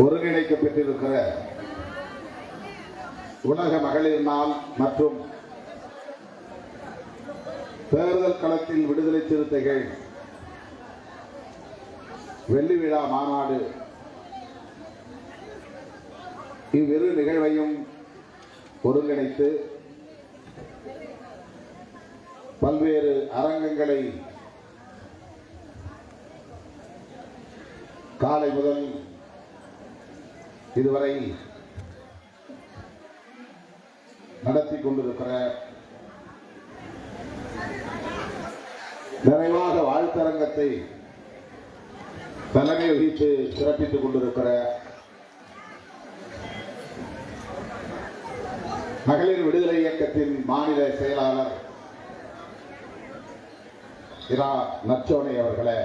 ஒருங்கிணைக்கப்பட்டிருக்கிற உலக மகளிர் நாள் மற்றும் தேர்தல் களத்தில் விடுதலை சிறுத்தைகள் வெள்ளி விழா மாநாடு இவ்விரு நிகழ்வையும் ஒருங்கிணைத்து பல்வேறு அரங்கங்களை காலை முதல் இதுவரை நடத்தி கொண்டிருக்கிற நிறைவாக வாழ்த்தரங்கத்தை தலைமை வகித்து சிறப்பித்துக் கொண்டிருக்கிற மகளிர் விடுதலை இயக்கத்தின் மாநில செயலாளர் இரா நச்சோனை அவர்களே,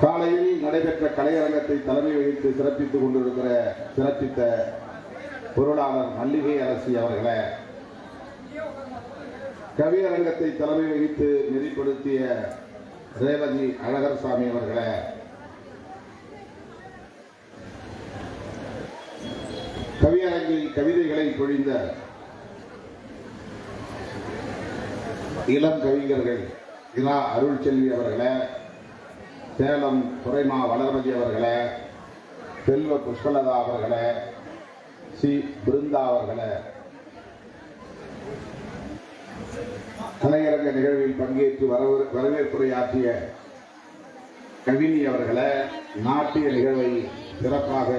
காலையில் நடைபெற்ற கலையரங்கத்தை தலைமை வகித்து சிறப்பித்துக் கொண்டிருக்கிற சிறப்பித்த பொருளாளர் மல்லிகை அரசி அவர்களே, கவியரங்கத்தை தலைமை வகித்து நெறிப்படுத்திய ரேவதி அழகர்சாமி அவர்களே, கவியரங்கில் கவிதைகளை பொழிந்த இளம் கவிஞர்கள் இரா அருள்செல்வி அவர்களே, சேலம் துரைமா வளர்மதி அவர்களே, செல்வ புஷ்பலதா அவர்களே, சி பிருந்தா அவர்களே, கலையரங்க நிகழ்வில் பங்கேற்று வரவேற்புரையாற்றிய கவினி அவர்களே, நாட்டிய நிகழ்வை சிறப்பாக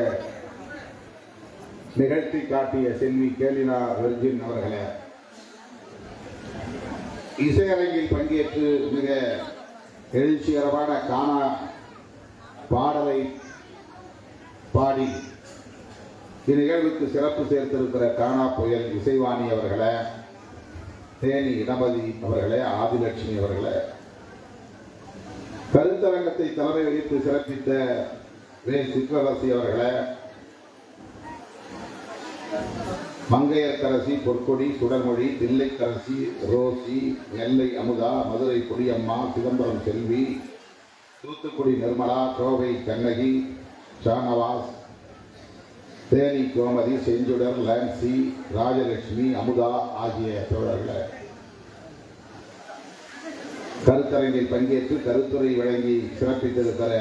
நிகழ்த்தி காட்டிய செல்வி கேலினா வெர்ஜின் அவர்களே, இசையரங்கில் பங்கேற்று மிக எழுச்சிகரமான கானா பாடலை பாடி இந்நிகழ்வுக்கு சிறப்பு சேர்த்திருக்கிற கானா புயல் இசைவாணி அவர்களே, தேனி இடமதி அவர்களே, ஆதிலட்சுமி அவர்களே, கருத்தரங்கத்தை தலைமை வகித்து சிறப்பித்த வே சிற்றரசி அவர்களே, மங்கையர்கரசி பொற்கொடி சுடர்மொழி தில்லைக்கரசி ரோசி நெல்லை அமுதா மதுரை கொடியம்மா சிதம்பரம் செல்வி தூத்துக்குடி நிர்மலா கோவை கண்ணகி ஷானவாஸ் தேனி கோமதி செஞ்சுடர் லான்சி ராஜலட்சுமி அமுதா ஆகிய தோழர்கள் கருத்தரங்கில் பங்கேற்று கருத்துரை வழங்கி சிறப்பித்திருக்கிற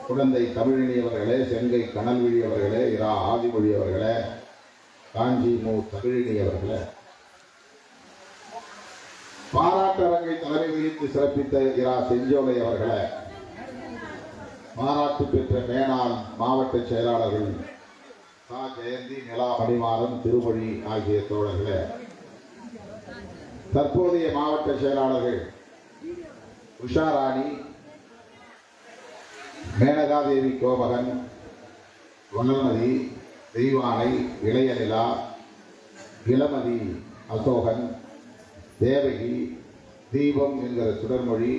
குழந்தை தமிழினி அவர்களே, செங்கை கனல்விழி அவர்களே, இரா ஆதிமொழி அவர்களே, காஞ்சி மு தமிழினி அவர்களே, பாராட்டரங்கை தலைமை வகித்து சிறப்பித்த இரா செஞ்சோலை அவர்களே, பாராட்டு பெற்ற மேனாள் மாவட்ட செயலாளர்கள் சா ஜெயந்தி, நிலா மணிமாறன், திருமொழி ஆகிய தோழர்களே, தற்போதைய மாவட்ட செயலாளர்கள் உஷாராணி, மேனகாதேவி கோபகன், வனல்மதி, தெய்வானை, இளையநிலா, இளமதி அசோகன், தேவகி, தீபம் என்கிற சுடர்மொழி,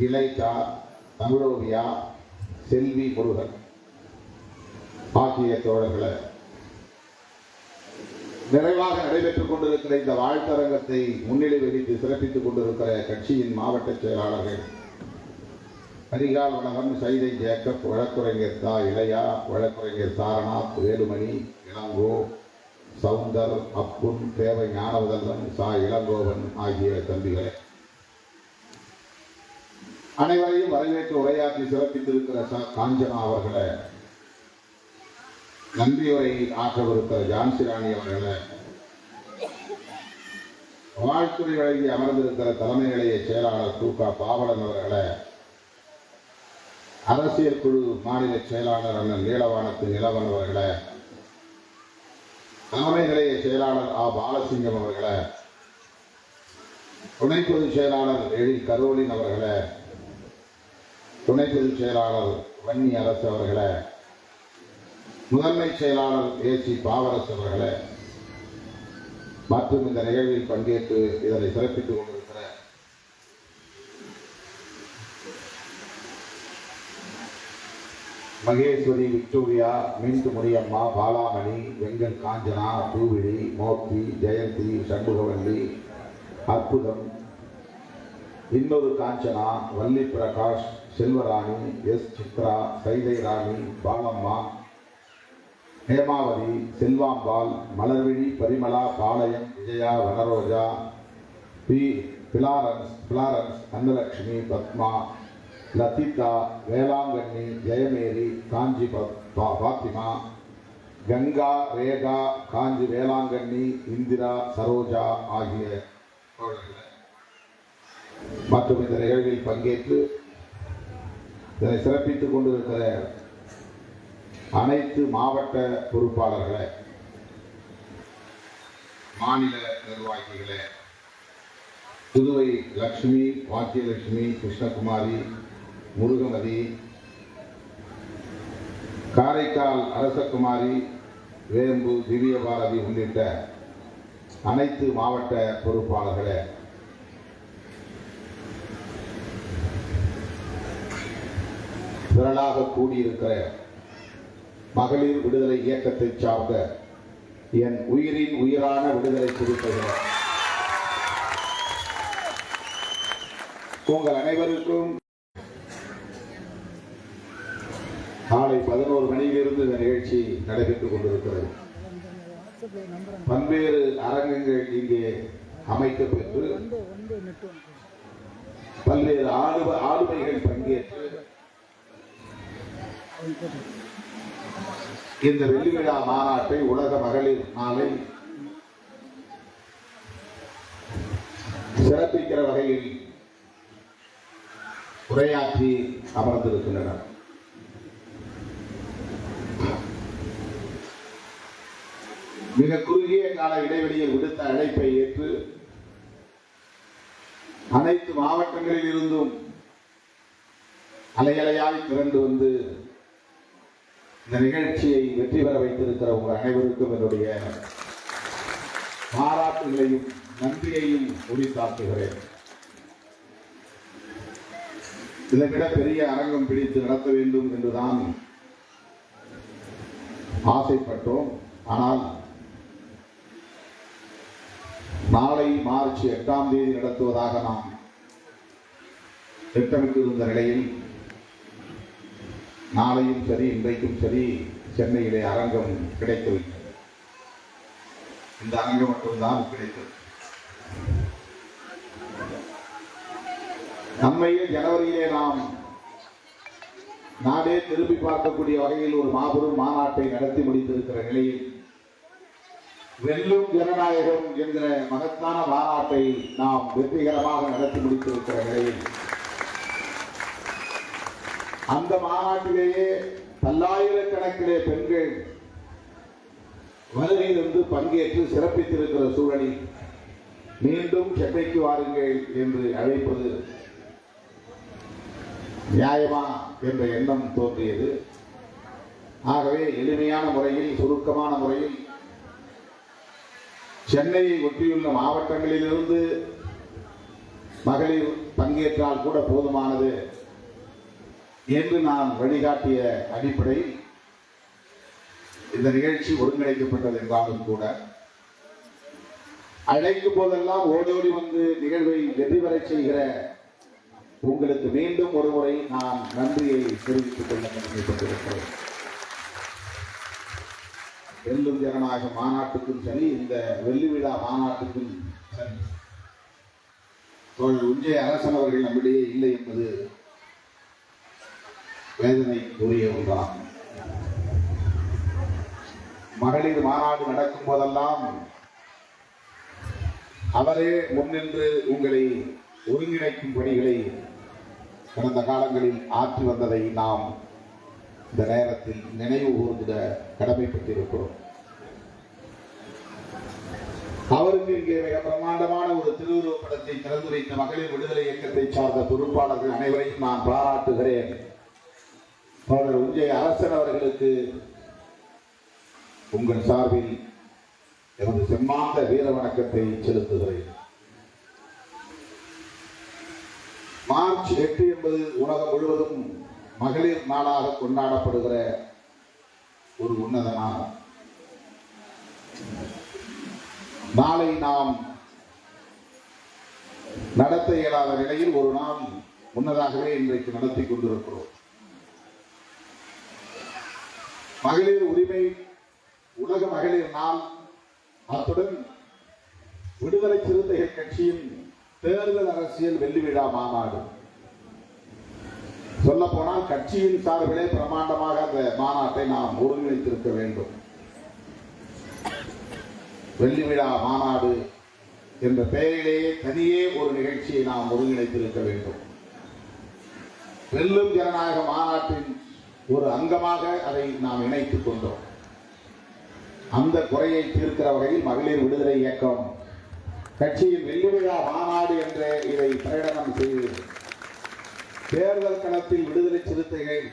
இளைச்சா, தமிழோவியா, செல்வி முருகன் ஆகிய தோழர்களை நிறைவாக நடைபெற்றுக் கொண்டிருக்கிற இந்த வாழ்த்தரங்கத்தை முன்னிலை வகித்து சிறப்பித்துக் கொண்டிருக்கிற கட்சியின் மாவட்ட செயலாளர்கள் ஹரிகால் வனகன், சைதை ஜேக்கப், வழக்குரைஞர் தா இளையா, வழக்குரைஞர் சாரநாத், வேலுமணி, இளங்கோ, சவுந்தர், அப்புன், தேவை ஞானவதல்லன், சா இளங்கோவன் ஆகிய தம்பிகளே, அனைவரையும் வரவேற்று உரையாற்றி சிறப்பித்திருக்கிற ச காஞ்சனா அவர்களே, நன்றியுரை ஆற்றவிருக்கிற ஜான்சிராணி அவர்களே, வாழ்த்துறை வழங்கி அமர்ந்திருக்கிற தலைமை நிலைய செயலாளர் க பாவலன் அவர்களே, அரசியல் குழு மாநில செயலாளர் அண்ணன் நீலவானத்து நிலவன் அவர்களே, தலைமை நிலைய செயலாளர் ஆ பாலசிங்கம் அவர்களே, துணை பொதுச் செயலாளர் எழில் கரோலின் அவர்களே, துணை பொதுச் செயலாளர் வன்னி அரசு அவர்களே, முதன்மை செயலாளர் ஏசி பாவரசு அவர்களே மற்றும் இந்த நிகழ்வில் பங்கேற்று இதனை சிறப்பித்துக் கொண்டிருக்கிற மகேஸ்வரி, விக்டோரியா, மீண்டு முனியம்மா, பாலாமணி, வெங்கல் காஞ்சனா, பூவிழி, மோர்த்தி, ஜெயந்தி, சண்முகவல்லி, அற்புதம், இன்னொரு காஞ்சனா, வள்ளி பிரகாஷ், செல்வராணி, எஸ் சித்ரா, சைதை ராணி, பாலம்மா, ஹேமாவதி, செல்வாம்பால், மலர்விழி, பரிமளா, பாளையம், விஜயா, வனரோஜா, பிளாரன்ஸ், அன்னலட்சுமி, பத்மா, லதிதா, வேளாங்கண்ணி, ஜெயமேரி, காஞ்சி பாத்திமா, கங்கா, ரேகா, காஞ்சி வேளாங்கண்ணி, இந்திரா, சரோஜா ஆகிய மற்றும் இந்த நிகழ்வில் பங்கேற்று இதனை சிறப்பித்துக் கொண்டிருக்கிற அனைத்து மாவட்ட பொறுப்பாளர்களே, மாநில நிர்வாகிகளே, புதுவை லட்சுமி, பாக்கியலட்சுமி, கிருஷ்ணகுமாரி, முருகமதி, காரைக்கால் அரசகுமாரி, வேம்பு, திவ்யபாரதி உள்ளிட்ட அனைத்து மாவட்ட பொறுப்பாளர்களே, திரளாக கூடியிருக்கிற மகளிர் விடுதலை இயக்கத்தை சார்ந்த என் உயிரின் உயிரான விடுதலை குறிப்புகள் உங்கள் அனைவருக்கும் காலை 11 மணியிலிருந்து இந்த நிகழ்ச்சி நடைபெற்றுக் கொண்டிருக்கிறது. பல்வேறு அரங்கங்கள் இங்கே அமைக்கப்பெற்று பல்வேறு ஆளுமைகள் பங்கேற்று இந்த வெள்ளி விழா மாநாட்டை உலக மகளிர் நாளை சிறப்பிக்கிற வகையில் உரையாற்றி அமர்ந்திருக்கின்றனர். மிக குறுகிய கால இடைவெளியில் விடுத்த அழைப்பை ஏற்று அனைத்து மாவட்டங்களில் இருந்தும் அலையலையாய் திரண்டு வந்து இந்த நிகழ்ச்சியை வெற்றி பெற வைத்திருக்கிற உங்கள் அனைவருக்கும் என்னுடைய பாராட்டுகளையும் நன்றியையும் உரித்தாக்குகிறேன். இதைவிட பெரிய அரங்கம் பிடித்து நடத்த வேண்டும் என்றுதான் ஆசைப்பட்டோம். ஆனால் நாளை மார்ச் 8ஆம் தேதி நடத்துவதாக நாம் திட்டமிட்டிருந்த நிலையில் நாளையும் சரி இன்றைக்கும் சரி சென்னையிலே அரங்கம் கிடைக்கவில்லை. இந்த அரங்கம் மட்டும்தான் கிடைத்தது. நம்மையில் ஜனவரியிலே நாம் நாடே திரும்பி பார்க்கக்கூடிய வகையில் ஒரு மாபெரும் மாநாட்டை நடத்தி முடித்திருக்கிற நிலையில் வெல்லும் ஜனநாயகம் என்கிற மகத்தான மாநாட்டை நாம் வெற்றிகரமாக நடத்தி முடித்திருக்கிற நிலையில் அந்த மாநாட்டிலேயே பல்லாயிரக்கணக்கிலே பெண்கள் வருகையிலிருந்து பங்கேற்று சிறப்பித்திருக்கிற சூழலில் மீண்டும் சென்னைக்கு வாருங்கள் என்று அழைப்பது நியாயமா என்ற எண்ணம் தோன்றியது. ஆகவே எளிமையான முறையில், சுருக்கமான முறையில் சென்னையை ஒட்டியுள்ள மாவட்டங்களிலிருந்து மகளிர் பங்கேற்றால் கூட போதுமானது என்று நான் வழிகாட்டிய அடிப்படையில் இந்த நிகழ்ச்சி ஒருங்கிணைக்கப்பட்டது என்றாலும் கூட அழைக்கும் போதெல்லாம் ஓடோடி வந்து நிகழ்வை வெற்றி பெற செய்கிற உங்களுக்கு மீண்டும் ஒரு முறை நான் நன்றியை தெரிவித்துக் கொள்ள கடமைப்பட்டிருக்கிறேன். வெல்லும் ஜனநாயக மாநாட்டுக்கும் சரி, இந்த வெள்ளி விழா மாநாட்டுக்கும் சரி, தோழர் உஞ்சை அரசன் அவர்கள் நம்மிடையே இல்லை என்பது வேதனைக்குரிய ஒன்றாகும். மகளிர் மாநாடு நடக்கும் போதெல்லாம் அவரே முன்னின்று உங்களை ஒருங்கிணைக்கும் பணிகளை கடந்த காலங்களில் ஆற்றி வந்ததை நாம் இந்த நேரத்தில் நினைவு கூர்ந்திட கடமைப்பட்டிருக்கிறோம். அவருக்கு இங்கே மிக பிரம்மாண்டமான ஒரு திருவுருவப் படத்தை திறந்து வைத்த மகளிர் விடுதலை இயக்கத்தை சார்ந்த பொறுப்பாளர்கள் அனைவரையும் நான் பாராட்டுகிறேன். தோழர் உஞ்சை அரசன் அவர்களுக்கு உங்கள் சார்பில் எனது செம்மாந்த வீர வணக்கத்தை செலுத்துகிறேன். மார்ச் 8 என்பது உலகம் முழுவதும் மகளிர் நாளாக கொண்டாடப்படுகிற ஒரு உன்னத நாள். நாளை நாம் நடத்த இயலாத நிலையில் ஒரு நாள் முன்னதாகவே இன்றைக்கு நடத்தி கொண்டிருக்கிறோம். மகளிர் உரிமை உலக மகளிர் நாள், அத்துடன் விடுதலை சிறுத்தைகள் கட்சியின் தேர்தல் அரசியல் வெள்ளி விழா மாநாடு. சொல்ல போனால் கட்சியின் சார்பிலே பிரமாண்டமாக அந்த மாநாட்டை நாம் ஒருங்கிணைத்திருக்க வேண்டும். வெள்ளி விழா மாநாடு என்ற பெயரிலேயே தனியே ஒரு நிகழ்ச்சியை நாம் ஒருங்கிணைத்திருக்க வேண்டும். வெல்லும் ஜனநாயக மாநாட்டின் ஒரு அங்கமாக அதை நாம் இணைத்துக் கொண்டோம். அந்த குறையை தீர்க்கிற வகையில் மகளிர் விடுதலை இயக்கம் கட்சியின் வெள்ளி விழா மாநாடு என்ற இதை பிரகடனம் செய்து தேர்தல் களத்தில் விடுதலை சிறுத்தைகள்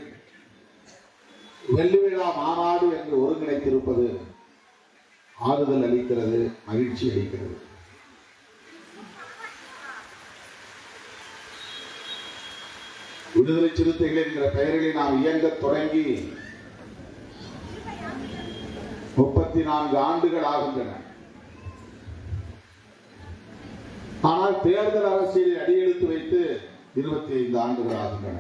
வெள்ளி விழா மாநாடு என்று ஒருங்கிணைத்திருப்பது ஆறுதல் அளிக்கிறது, மகிழ்ச்சி அளிக்கிறது. விடுதலை சிறுத்தைகள் என்கிற பெயரில் நாம் இயங்க தொடங்கி 34 ஆண்டுகள் ஆகின்றன. ஆனால் தேர்தல் அரசியலில் அடியெடுத்து வைத்து 25 ஆண்டுகள் ஆகின்றன.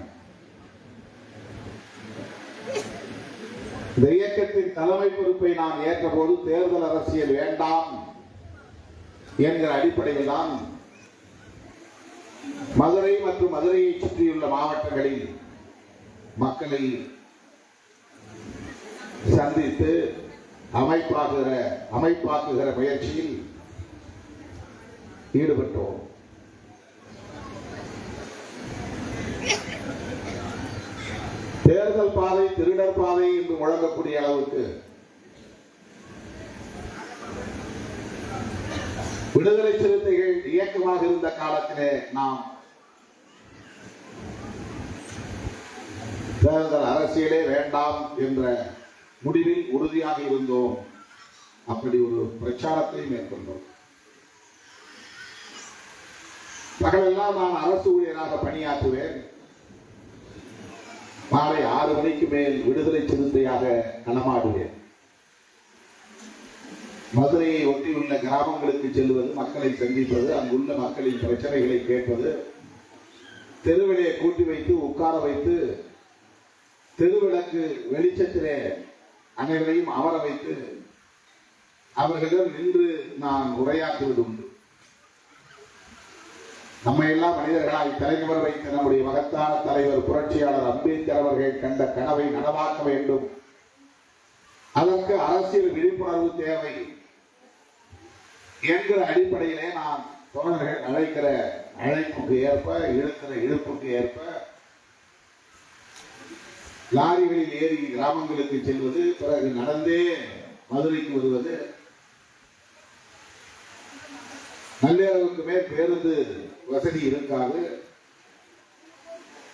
இந்த இயக்கத்தின் தலைமை பொறுப்பை நாம் ஏற்ற போது தேர்தல் அரசியல் வேண்டாம் என்கிற அடிப்படையில் தான் மதுரை மற்றும் மதுரையை சுற்றியுள்ள மாவட்டங்களில் மக்களை சந்தித்து அமைப்பாக்குகிற முயற்சியில் ஈடுபட்டோம். தேர்தல் பாதை திருடர் பாதை என்று முழங்கக்கூடிய அளவுக்கு விடுதலை சிறுத்தைகள் இயக்கமாக இருந்த காலத்திலே நாம் தேர்தல் அரசியலே வேண்டாம் என்ற முடிவில் உறுதியாக இருந்தோம். அப்படி ஒரு பிரச்சாரத்தை மேற்கொண்டோம். பகலெல்லாம் நான் அரசு ஊழியராக பணியாற்றுவேன். மாலை 6 மணிக்கு மேல் விடுதலை சிறுத்தையாக களமாடுவேன். மதுரையை ஒட்டியுள்ள கிராமங்களுக்கு செல்வது, மக்களை சந்திப்பது, அங்குள்ள மக்களின் பிரச்சனைகளை கேட்பது, தெருவிலே கூட்டி வைத்து உட்கார வைத்து தெருவிளக்கு வெளிச்சத்திலே அனைவரையும் அமர வைத்து அவர்களிடம் நின்று நான் உரையாற்றுவது உண்டு. நம்மை எல்லாம் மனிதர்களாய் தலைவர் வைத்த நம்முடைய மகத்தான தலைவர் புரட்சியாளர் அம்பேத்கர் அவர்கள் கண்ட கனவை நனவாக்க வேண்டும். அதற்கு அரசியல் விழிப்புணர்வு தேவை என்கிற அடிப்படையிலே நாம் தோழர்கள் அழைக்கிற அழைப்புக்கு ஏற்ப, இழுக்கிற இழுப்புக்கு ஏற்ப லாரிகளில் ஏறி கிராமங்களுக்கு செல்வது, பிறகு நடந்தே மதுரைக்கு வருவது, நள்ளிரவுக்கு மேல் பேருந்து வசதி இருக்காது.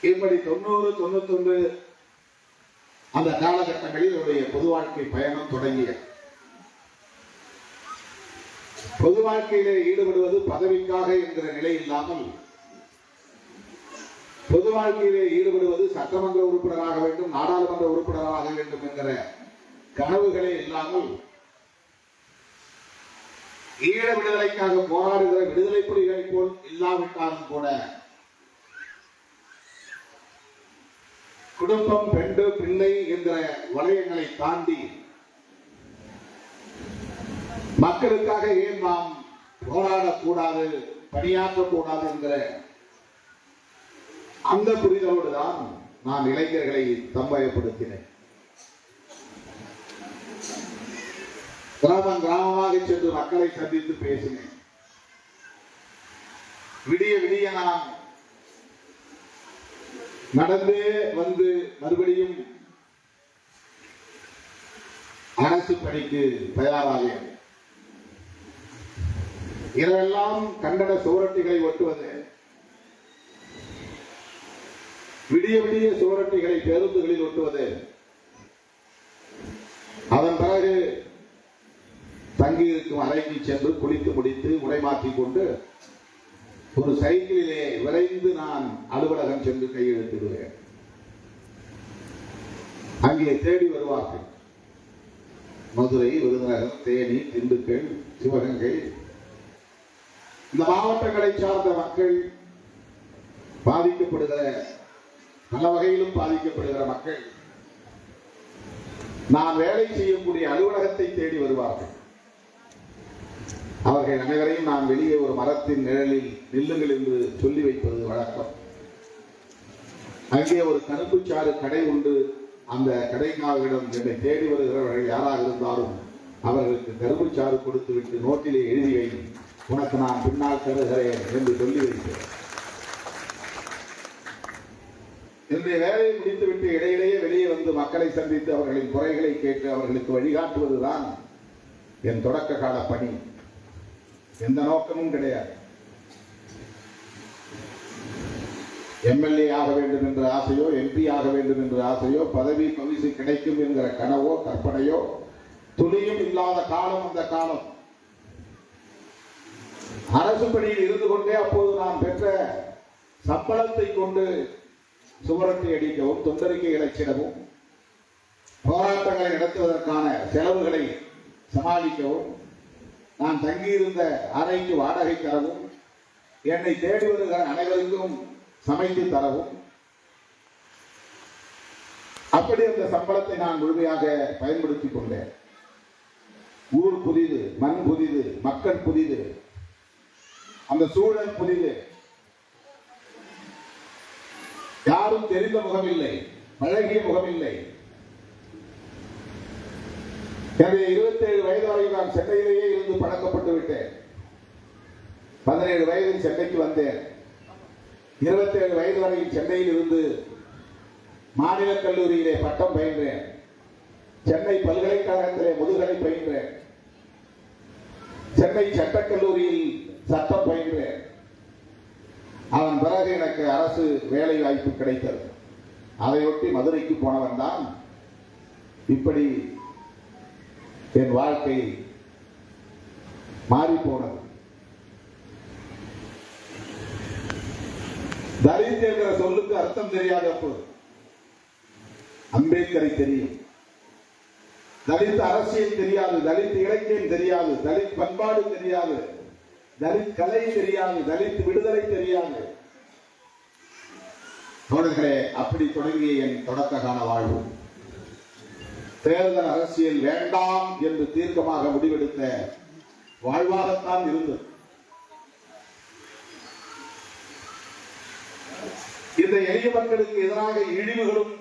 இப்படி 90, 91 அந்த காலகட்டங்களில் என்னுடைய பொது வாழ்க்கை பயணம் தொடங்கிய. பொது வாழ்க்கையிலே ஈடுபடுவது பதவிக்காக என்கிற நிலை இல்லாமல், பொது வாழ்க்கையிலே ஈடுபடுவது சட்டமன்ற உறுப்பினராக வேண்டும், நாடாளுமன்ற உறுப்பினராக வேண்டும் என்கிற கனவுகளே இல்லாமல், ஈழ விடுதலைக்காக போராடுகிற விடுதலை புலிகளை போல் இல்லாவிட்டாலும் கூட குடும்பம், பெண்டு, பிள்ளை என்கிற வளையங்களை தாண்டி மக்களுக்காக ஏன் நாம் போராடக்கூடாது, பணியாற்றக்கூடாது என்கிற அந்த புரிதலோடு தான் நான் இளைஞர்களை தம்பயப்படுத்தினேன். கிராமமாக சென்று மக்களை சந்தித்து பேசினேன். விடிய விடிய நான் நடந்தே வந்து மறுபடியும் அரசு பணிக்கு தயாராக இரவெல்லாம் கண்டன சுவரொட்டிகளை ஒட்டுவது, விடிய விடிய சுவரொட்டிகளை பேருந்துகளில் ஒட்டுவது, அதன் பிறகு தங்கியிருக்கும் அறைக்கு சென்று குளித்து முடித்து உடை மாற்றிக் கொண்டு ஒரு சைக்கிளிலே விரைந்து நான் அலுவலகம் சென்று கையெழுத்திடுவேன். அங்கே தேடி வருவார்கள். மதுரை, விருதுநகர், தேனி, திண்டுக்கல், சிவகங்கை இந்த மாவட்டங்களை சார்ந்த மக்கள் பாதிக்கப்படுகிற, பல வகையிலும் பாதிக்கப்படுகிற மக்கள் நான் வேலை செய்யக்கூடிய அலுவலகத்தை தேடி வருவார்கள். அவர்கள் அனைவரையும் நான் வெளியே ஒரு மரத்தின் நிழலில் நில்லுங்கள் என்று சொல்லி வைப்பது வழக்கம். அங்கே ஒரு கருப்புச்சாறு கடை உண்டு. அந்த கடைக்காரர்களிடம் என்னை தேடி வருகிறவர்கள் யாராக இருந்தாலும் அவர்களுக்கு கருப்புச்சாறு கொடுத்து விட்டு நோட்டிலே எழுதி வை, உனக்கு நான் பின்னால் தருகிறேன் என்று சொல்லி வைக்கிறேன். என்னுடைய வேலையை முடித்துவிட்டு இடையிலேயே வெளியே வந்து மக்களை சந்தித்து அவர்களின் குறைகளை கேட்டு அவர்களுக்கு வழிகாட்டுவதுதான் என் தொடக்க கால பணி. எந்த நோக்கமும் கிடையாது. எம்எல்ஏ ஆக வேண்டும் என்ற ஆசையோ, எம்பி ஆக வேண்டும் என்ற ஆசையோ, பதவி பரிசு கிடைக்கும் என்கிற கனவோ கற்பனையோ துளியும் இல்லாத காலம் அந்த காலம். அரசு பணியில் இருந்து கொண்டே அப்போது நான் பெற்ற சம்பளத்தை கொண்டு சுவரத்தை அடிக்கவும், தொண்டறிக்கைகளை சிடவும், போராட்டங்களை நடத்துவதற்கான செலவுகளை சமாளிக்கவும், நான் தங்கியிருந்த அறைக்கு வாடகை தரவும், என்னை தேடி வருகிற அனைவருக்கும் சமைத்து தரவும், அப்படி அந்த சம்பளத்தை நான் முழுமையாக பயன்படுத்திக் கொண்டேன். ஊர் புதிது, மண் புதிது, மக்கள் புதிது, அந்த சூழல் புதிது. யாரும் தெரிந்த முகமில்லை, பழகிய முகமில்லை. எனவே 27 வயது வரை நான் சென்னையிலேயே இருந்து பழக்கப்பட்டு விட்டேன். 17 வயதில் சென்னைக்கு வந்தேன். 27 வயது வரை சென்னையில் இருந்து மாநில கல்லூரியிலே பட்டம் பயின்றேன். சென்னை பல்கலைக்கழகத்திலே முதுகலை பயின்றேன். சென்னை சட்டக்கல்லூரியில் சட்டம் பயின்றேன். அதன் பிறகு எனக்கு அரசு வேலை வாய்ப்பு கிடைத்தது. அதையொட்டி மதுரைக்கு போனவன் தான். இப்படி என் வாழ்க்கை மாறி போனது. தலித் என்கிற சொல்லுக்கு அர்த்தம் தெரியாது. அப்போது அம்பேத்கரை தெரியும். தலித் அரசியல் தெரியாது, தலித் இலக்கியம் தெரியாது, தலித் பண்பாடு தெரியாது, தலித் கலை தெரியாது, தலித் விடுதலை தெரியாது. தோழர்களே, அப்படி தொடங்கிய என் தொடக்க கால வாழ்வு தேர்தல் அரசியல் வேண்டாம் என்று தீர்க்கமாக முடிவெடுத்த வாழ்வாகத்தான் இருந்தது. இந்த எளிய மக்களுக்கு எதிராக இழிவுகளும்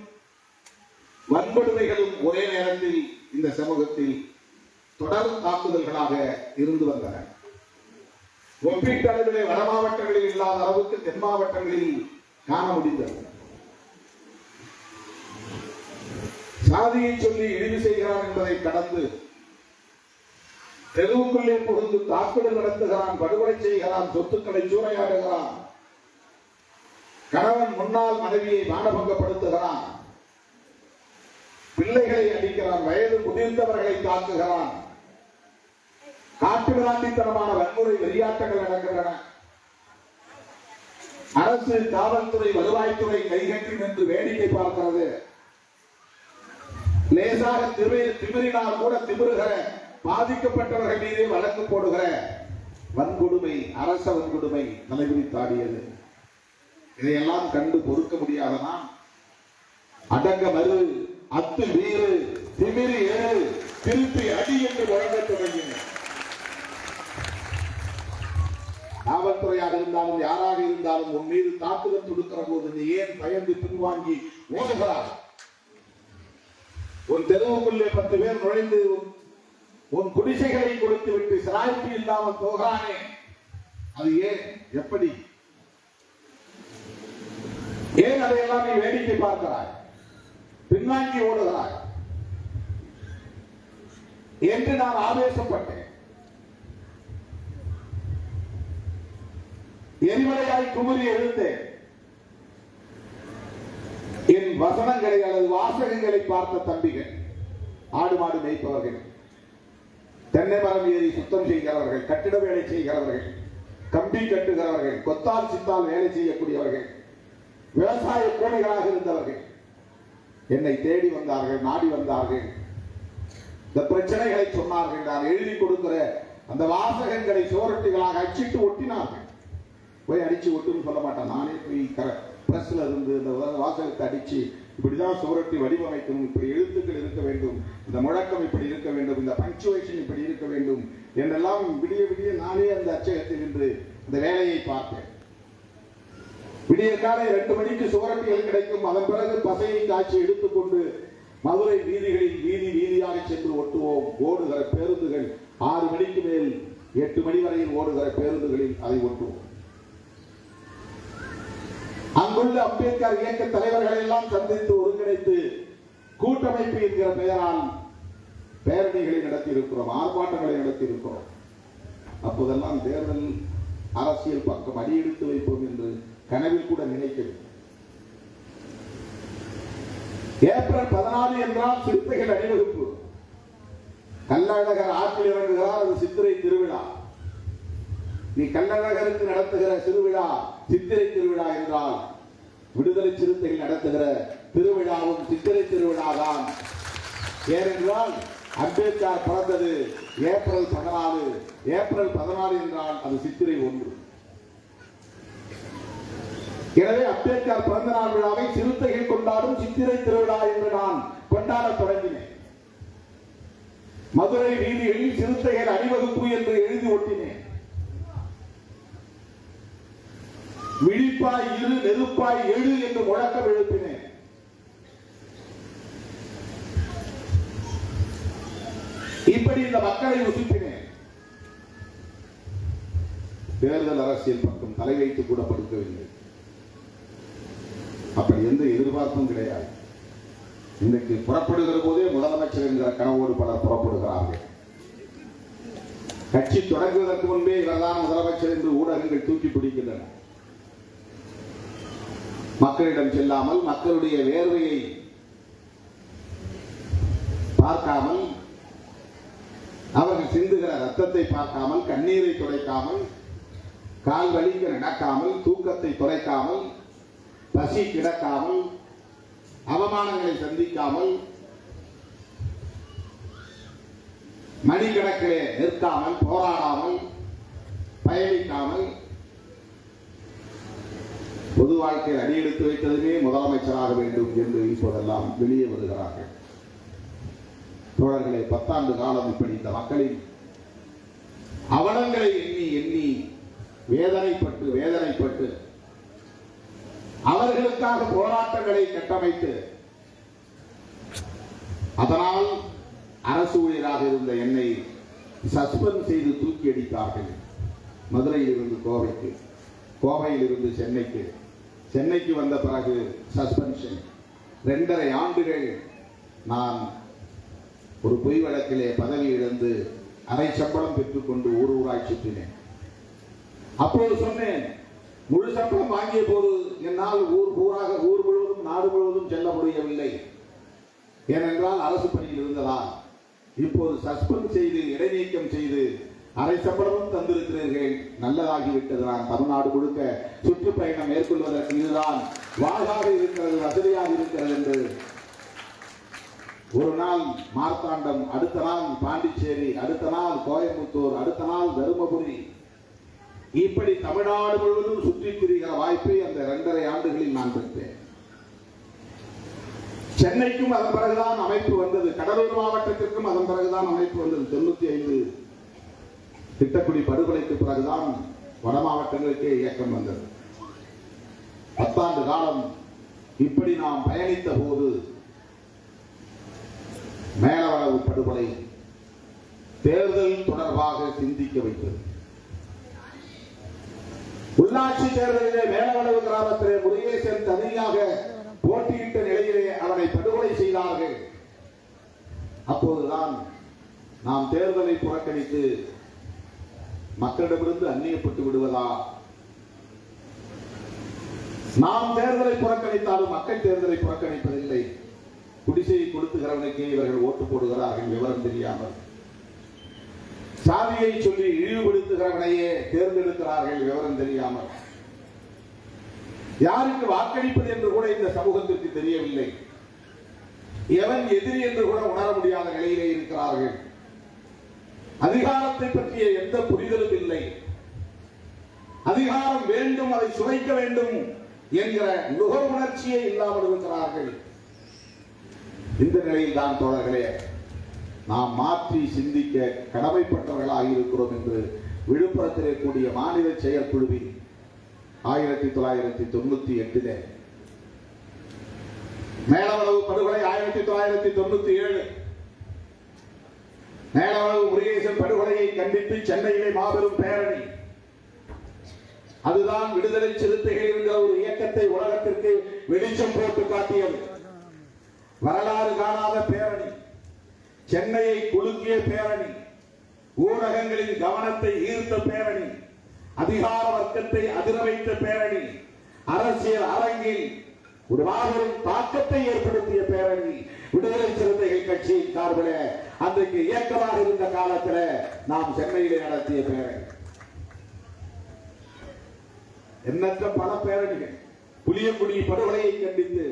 வன்கொடுமைகளும் ஒரே நேரத்தில் இந்த சமூகத்தில் தொடர் தாக்குதல்களாக இருந்து வந்தன. ஒப்பீட்டளவிலே வட மாவட்டங்களில் இல்லாத அளவுக்கு தென் மாவட்டங்களில் காண முடிந்தது. சாதியை சொல்லி இழிவு செய்கிறான் என்பதை கடந்து தெருவுக்குள்ளே புகுந்து தாக்குதல் நடத்துகிறான், படுகொலை செய்கிறான், சொத்துக்களை சூறையாடுகிறான், கணவன் முன்னாள் மனைவியை மானபங்கப்படுத்துகிறான், பிள்ளைகளை அடிக்கிறான், வயது முதிர்ந்தவர்களை தாக்குகிறான், காட்டு விளாண்டித்தனமான வன்முறை வெறியாட்டங்கள் நடக்கின்றன. அரசு, காவல்துறை, வருவாய்த்துறை கைகட்டி நின்று வேடிக்கை பார்க்கிறது. லேசாக திமிரினால் கூட திமிருகிற பாதிக்கப்பட்டவர்கள் மீதே வழக்கு போடுகிற வன்கொடுமை, அரச வன்கொடுமை தலைவிரித்தாடியது. இதையெல்லாம் கண்டு பொறுக்க முடியாதனால் அடங்க மறு, அத்து வீறு, திமிரி ஏறு, திருப்பி அடி என்று வழங்க தொடங்கின. காவல்துறையாக இருந்தாலும் யாராக இருந்தாலும் உன் மீது தாக்குதல் தொடுக்கிற போது நீ ஏன் பயந்து பின்வாங்கி ஓடுகிறார்? உன் தெருவுக்குள்ளே 10 பேர் நுழைந்து உன் குடிசைகளை கொடுத்து விட்டு சிராய்ப்பு இல்லாமல் போகிறானே, அது ஏன்? எப்படி? ஏன் அதையெல்லாம் நீ வேடிக்கை பார்க்கிறாய், பின்வாங்கி ஓடுகிறாய் என்று நான் ஆவேசப்பட்டேன். எரிமலையாய் குமுறி எழுந்தேன். என் வசனங்களை அல்லது வாசகங்களை பார்த்த தம்பிகள், ஆடு மாடு மேய்ப்பவர்கள், தென்னை மரம் ஏறி சுத்தம் செய்கிறவர்கள், கட்டிட வேலை செய்கிறவர்கள், கம்பி கட்டுகிறவர்கள், கொத்தால் சித்தால் வேலை செய்யக்கூடியவர்கள், விவசாய கூலிகளாக இருந்தவர்கள் என்னை தேடி வந்தார்கள், நாடி வந்தார்கள். இந்த பிரச்சனைகளை சொன்னார்கள். நான் எழுதி கொடுக்கிற அந்த வாசகங்களை சுவரொட்டிகளாக அச்சிட்டு ஒட்டினார்கள். போய் அடிச்சு ஒட்டுன்னு சொல்ல மாட்டான், நானே போய் பிரஸ்ல இருந்து இந்த வாசகத்தை அடிச்சு இப்படிதான் சுவரொட்டி வடிவமைக்கணும், இப்படி எழுத்துக்கள் இருக்க வேண்டும், இந்த முழக்கம் இப்படி இருக்க வேண்டும், இந்த பங்க்சுவேஷன் இப்படி இருக்க வேண்டும் என்றெல்லாம் விடிய விடிய நானே அந்த அச்சகத்தில் நின்று இந்த வேலையை பார்த்தேன். விடிய காலை 2 மணிக்கு சுவரொட்டிகள் கிடைக்கும். அதன் பிறகு பசையை காய்ச்சி எடுத்துக்கொண்டு மதுரை வீதிகளில் வீதி வீதியாக சென்று ஒட்டுவோம். ஓடுகிற பேருந்துகள் 6 மணிக்கு மேல் 8 மணி வரையில் ஓடுகிற பேருந்துகளில் அதை ஒட்டுவோம். அங்குள்ள அம்பேத்கர் இயக்க தலைவர்களை எல்லாம் சந்தித்து ஒருங்கிணைத்து கூட்டமைப்பு என்கிற பெயரால் பேரணிகளை நடத்தி இருக்கிறோம், ஆர்ப்பாட்டங்களை நடத்தி இருக்கிறோம். அப்போதெல்லாம் தேர்தல் அரசியல் பக்கம் அடியெடுத்து வைப்போம் என்று கனவில் கூட நினைக்கவில்லை. ஏப்ரல் 14 என்றால் சிறுத்தைகள் அணிவகுப்பு. கள்ளழகர் ஆற்றில் இறங்குகிறார், அது சித்திரை திருவிழா. நீ கள்ளழகருக்கு நடத்துகிற திருவிழா சித்திரை திருவிழா என்றால் விடுதலை சிறுத்தைகள் நடத்துகிற திருவிழாவும் சித்திரை திருவிழா தான். ஏனென்றால் அம்பேத்கர் பிறந்தது ஏப்ரல் 14. ஏப்ரல் 14 என்றால் அது சித்திரை 1. எனவே அம்பேத்கர் பிறந்த நாள் விழாவை சிறுத்தைகள் கொண்டாடும் சித்திரை திருவிழா என்று நான் கொண்டாட தொடங்கினேன். மதுரை வீதிகளில் சிறுத்தைகள் அணிவகுப்பு என்று எழுதி ஒட்டினேன். விழிப்பாய் இரு, நெருப்பாய் எழு என்று முழக்கம் எழுப்பினேன். இப்படி இந்த மக்களை உசுப்பினேன். தேர்தல் அரசியல் பக்கம் தலை வைத்து கூட படுக்கவில்லை. அப்படி எந்த எதிர்பார்ப்பும் கிடையாது. இன்றைக்கு புறப்படுகிற போதே முதலமைச்சர் என்கிற கனவோடு பலர் புறப்படுகிறார்கள். கட்சி தொடங்குவதற்கு முன்பே இவர்தான் முதலமைச்சர் என்று ஊடகங்கள் தூக்கி பிடிக்கின்றன. மக்களிடம் செல்லாமல், மக்களுடைய வேர்வையை பார்க்காமல், அவர்கள் சிந்துகிற ரத்தத்தை பார்க்காமல், கண்ணீரை துடைக்காமல், கால் வலிக்க நடக்காமல், தூக்கத்தை துளைக்காமல், பசி கிடக்காமல், அவமானங்களை சந்திக்காமல், மணிக்கணக்கிலே நிற்காமல், போராடாமல், பயணிக்காமல் பொது வாழ்க்கையில் அடியெடுத்து வைத்ததுமே முதலமைச்சராக வேண்டும் என்று இப்போதெல்லாம் வெளியே வருகிறார்கள். தோழர்களே, 10 ஆண்டு காலம் இப்படி இந்த மக்களின் அவலங்களை எண்ணி எண்ணி வேதனைப்பட்டு அவர்களுக்காக போராட்டங்களை கட்டமைத்து அதனால் அரசு ஊழியராக இருந்த என்னை சஸ்பெண்ட் செய்து தூக்கி அடித்தார்கள். மதுரையில் இருந்து கோவைக்கு, கோவையில் இருந்து சென்னைக்கு, சென்னைக்கு வந்த பிறகு சஸ்பென்ஷன். 2.5 ஆண்டுகள் நான் ஒரு பொய் வழக்கிலே பதவி இழந்து அரை சம்பளம் பெற்றுக்கொண்டு ஊராய் சுற்றினேன். அப்போது சொன்னேன், முழு சம்பளம் வாங்கிய போது என்னால் ஊர் முழுவதும் நாடு முழுவதும் செல்ல முடியவில்லை. ஏனென்றால் அரசு பணியில் இருந்ததால். இப்போது சஸ்பெண்ட் செய்து இடைநீக்கம் செய்து அரை சம்பளமும் தந்திருக்கிறீர்கள், நல்லதாகிவிட்டது. நான் தமிழ்நாடு முழுக்க சுற்றுப்பயணம் மேற்கொள்வதற்கு இதுதான் வாழ்வாக இருக்கிறது, வசதியாக இருக்கிறது என்று ஒரு நாள் மார்த்தாண்டம், அடுத்த நாள் பாண்டிச்சேரி, அடுத்த நாள் கோயம்புத்தூர், அடுத்த நாள் தருமபுரி, இப்படி தமிழ்நாடு முழுவதும் சுற்றி திரிகிற வாய்ப்பை அந்த 2.5 ஆண்டுகளில் நான் பெற்றேன். சென்னைக்கும் அதன் பிறகுதான் அமைப்பு வந்தது, கடலூர் மாவட்டத்திற்கும் அதன் பிறகுதான் அமைப்பு வந்தது. 95 திட்டக்குடி படுகொலைக்கு பிறகுதான் வட மாவட்டங்களுக்கே இயக்கம் வந்தது. 10 ஆண்டு காலம் இப்படி நாம் பயணித்த போது மேலவளவு படுகொலை தேர்தல் தொடர்பாக சிந்திக்க வைத்தது. உள்ளாட்சி தேர்தலிலே மேலவளவு கிராமத்திலே முருகேசன் தனியாக போட்டியிட்ட நிலையிலே அவனை படுகொலை செய்தார்கள். அப்போதுதான் நாம் தேர்தலை புறக்கணித்து மக்களிடமிருந்து அந்நியப்பட்டு விடுவதா? நாம் தேர்தலை புறக்கணித்தாலும் மக்கள் தேர்தலை புறக்கணிப்பதில்லை. குடிசையை கொடுத்துகிறவனுக்கே இவர்கள் ஓட்டு போடுகிறார்கள், விவரம் தெரியாமல். சாதியை சொல்லி இழிவுபடுத்துகிறவனையே தேர்ந்தெடுக்கிறார்கள், விவரம் தெரியாமல். யாருக்கு வாக்களிப்பது என்று கூட இந்த சமூகத்திற்கு தெரியவில்லை. எவன் எதிரி என்று கூட உணர முடியாத நிலையிலே இருக்கிறார்கள். அதிகாரத்தை பற்றிய எந்த புரிதலும் இல்லை. அதிகாரம் வேண்டும், அதை சுவைக்க வேண்டும் என்கிற நுகர் உணர்ச்சியே இல்லாமல் இருக்கிறார்கள். இந்த நிலையில் தான் தோழர்களே நாம் மாற்றி சிந்திக்க கடமைப்பட்டவர்களாக இருக்கிறோம் என்று விழுப்புரத்திலே கூடிய மாநில செயற்குழுவின் 1998 மேலவளவு படுகொலை 1997 மேலவளவு முருகேசன் படுகொலையை கண்டித்து சென்னையிலே மாபெரும் பேரணி. அதுதான் விடுதலை சிறுத்தைகள் என்கிற ஒரு இயக்கத்தை உலகத்திற்கு வெளிச்சம் போட்டு காட்டியது. வரலாறு காணாத பேரணி, சென்னையை குலுக்கிய பேரணி, ஊடகங்களின் கவனத்தை ஈர்த்த பேரணி, அதிகார வர்க்கத்தை அதிர வைத்த பேரணி, அரசியல் அரங்கில் ஒரு மாபெரும் தாக்கத்தை ஏற்படுத்திய பேரணி விடுதலை சிறுத்தைகள் கட்சியின் சார்பில் அன்றைக்கு இயக்கமாக இருந்த காலத்தில் நாம் சென்னையிலே நடத்திய பேரணி. எண்ணற்ற பல பேரணிகள். புளியங்குடி படுகொலையை கண்டித்து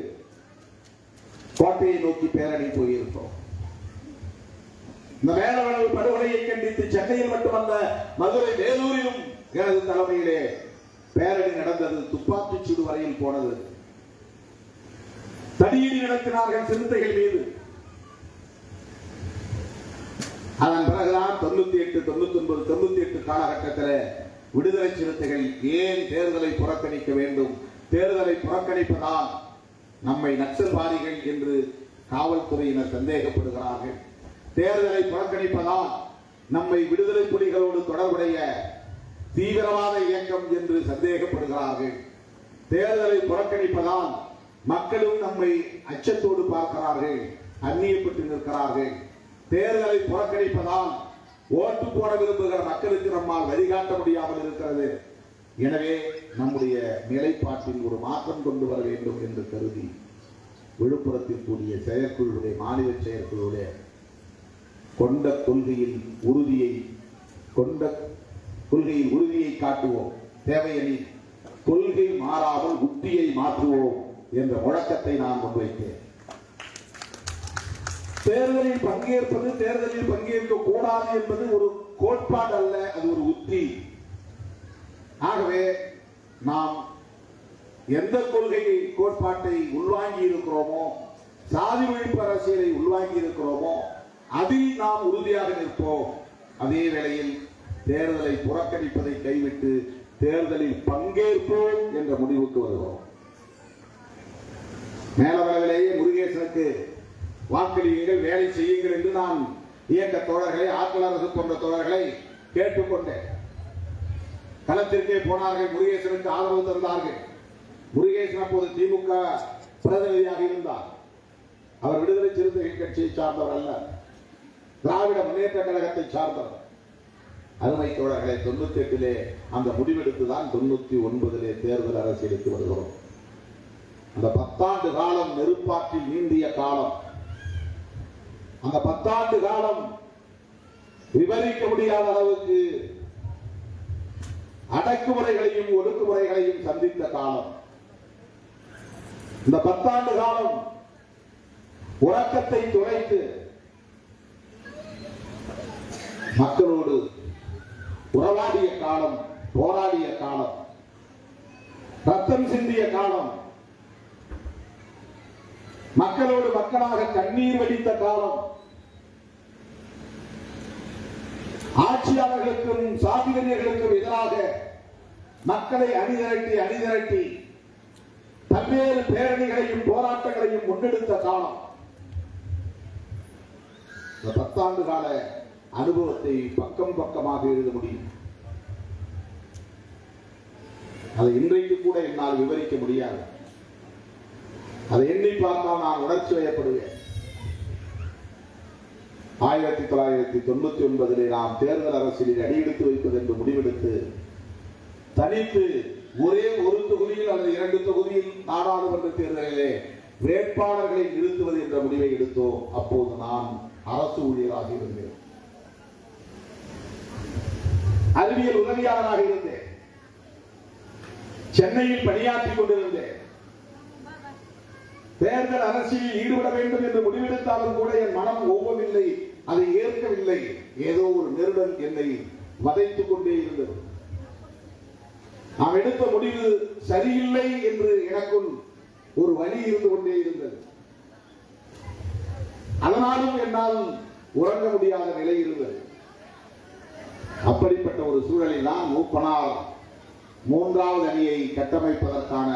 கோட்டையை நோக்கி பேரணி போயிருக்கிறோம். இந்த மேலவளவு படுகொலையை கண்டித்து சென்னையில் மட்டுமல்ல, மதுரை வேலூரிலும் எனது தலைமையிலே பேரணி நடந்தது. துப்பாக்கி சூடு வரையில் போனது. தடியடி நடத்தினார்கள் சிறுத்தைகள் மீது. அதன் பிறகுதான் 98, 99, 98 காலகட்டத்தில் விடுதலை சிறுத்தைகள் ஏன் தேர்தலை புறக்கணிக்க வேண்டும், தேர்தலை புறக்கணிப்பதால் நம்மை நக்சல்வாதிகள் என்று காவல்துறையினர் சந்தேகப்படுகிறார்கள், தேர்தலை புறக்கணிப்பதால் நம்மை விடுதலை புலிகளோடு தொடர்புடைய தீவிரவாத இயக்கம் என்று சந்தேகப்படுகிறார்கள், தேர்தலை புறக்கணிப்பதால் மக்களும் நம்மை அச்சத்தோடு பார்க்கிறார்கள், அந்நியப்பட்டு நிற்கிறார்கள், தேர்தலை புறக்கணிப்பதால் ஓட்டு போட விரும்புகிற மக்களுக்கு நம்மால் வழிகாட்ட முடியாமல் இருக்கிறது. எனவே நம்முடைய நிலைப்பாட்டில் ஒரு மாற்றம் கொண்டு வர வேண்டும் என்று கருதி விழுப்புரத்தில் கூடிய செயற்குழுவுடைய மாநில செயற்குழுவுடைய கொண்ட கொள்கையில் உறுதியை காட்டுவோம், தேவையெனில் கொள்கை மாறாமல் உத்தியை மாற்றுவோம் என்ற முழக்கத்தை நான் முன்வைத்தேன். தேர்தலில் பங்கேற்பது, தேர்தலில் பங்கேற்க கூடாது என்பது ஒரு கோட்பாடு அல்ல, அது ஒரு உத்தி. ஆகவே நாம் எந்த கொள்கை கோட்பாட்டை உள்வாங்கி இருக்கிறோமோ, சாதி ஒழிப்பு அரசியலை உள்வாங்கி இருக்கிறோமோ, அதில் நாம் உறுதியாக நிற்போம். அதே வேளையில் தேர்தலை புறக்கணிப்பதை கைவிட்டு தேர்தலில் பங்கேற்போம் என்ற முடிவுக்கு வருகிறோம். மேலவளவிலேயே முருகேசனுக்கு வாக்களியுங்கள், வேலை செய்யுங்கள் என்று நான் இயக்க தோழர்களை, ஆற்றல் அரசு போன்ற தோழர்களை கேட்டுக்கொண்டேன். களத்திற்கே போனார்கள், முருகேசனுக்கு ஆதரவு தந்தார்கள். முருகேசன் அப்போது திமுக பிரதிநிதியாக இருந்தார். அவர் விடுதலை சிறுத்தைகள் கட்சியை சார்ந்தவர் அல்ல, திராவிட முன்னேற்ற கழகத்தை சார்ந்தவர். அருமை தோழர்களை 98 அந்த முடிவெடுத்துதான் 99 தேர்தல் அரசியலுக்கு வருகிறோம். அந்த 10 ஆண்டு காலம் நெருப்பாற்றில் நீந்திய காலம். அந்த 10 ஆண்டு காலம் விவரிக்க முடியாத அளவுக்கு அடக்குமுறைகளையும் ஒடுக்குமுறைகளையும் சந்தித்த காலம். இந்த 10 ஆண்டு காலம் உறக்கத்தை துளைத்து மக்களோடு உறவாடிய காலம், போராடிய காலம், ரத்தம் சிந்திய காலம், மக்களோடு மக்களாக கண்ணீர் வடித்த காலம், ஆட்சியாளர்களுக்கும் சாதிவரியர்களுக்கும் எதிராக மக்களை அணிதிரட்டி பல்வேறு பேரணிகளையும் போராட்டங்களையும் முன்னெடுத்த காலம். 10 ஆண்டு கால அனுபவத்தை பக்கம் பக்கமாக எழுத முடியும். அதை இன்றைக்கு கூட என்னால் விவரிக்க முடியாது. அதை எண்ணி பார்த்தால் நான் உணர்ச்சி வயப்படுவேன். 1999 நாம் தேர்தல் அரசியலில் அடியெடுத்து வைப்பது என்று முடிவெடுத்து தனித்து ஒரே ஒரு தொகுதியில் அல்லது 2 தொகுதியில் நாடாளுமன்ற தேர்தலிலே வேட்பாளர்களை நிறுத்துவது என்ற முடிவை எடுத்தோம். அப்போது நான் அரசு ஊழியராக இருந்தேன், அறிவியல் உதவியாளராக இருந்தேன், சென்னையில் பணியாற்றிக் கொண்டிருந்தேன். தேர்தல் அரசியலில் ஈடுபட வேண்டும் என்று முடிவெடுத்தாலும் கூட என் மனம் ஒவ்வொன்றில்லை. அதை ஏற்கவில்லை. ஏதோ ஒரு நெருடல் என்னை வதைத்துக் கொண்டே இருந்தது. நாம் எடுத்த முடிவு சரியில்லை என்று எனக்குள் ஒரு வழி இருந்து கொண்டே இருந்தது. அதனாலும் என்னால் உறங்க முடியாத நிலை இருந்தது. அப்படிப்பட்ட ஒரு சூழலில் தான் மூப்பனார் மூன்றாவது அணியை கட்டமைப்பதற்கான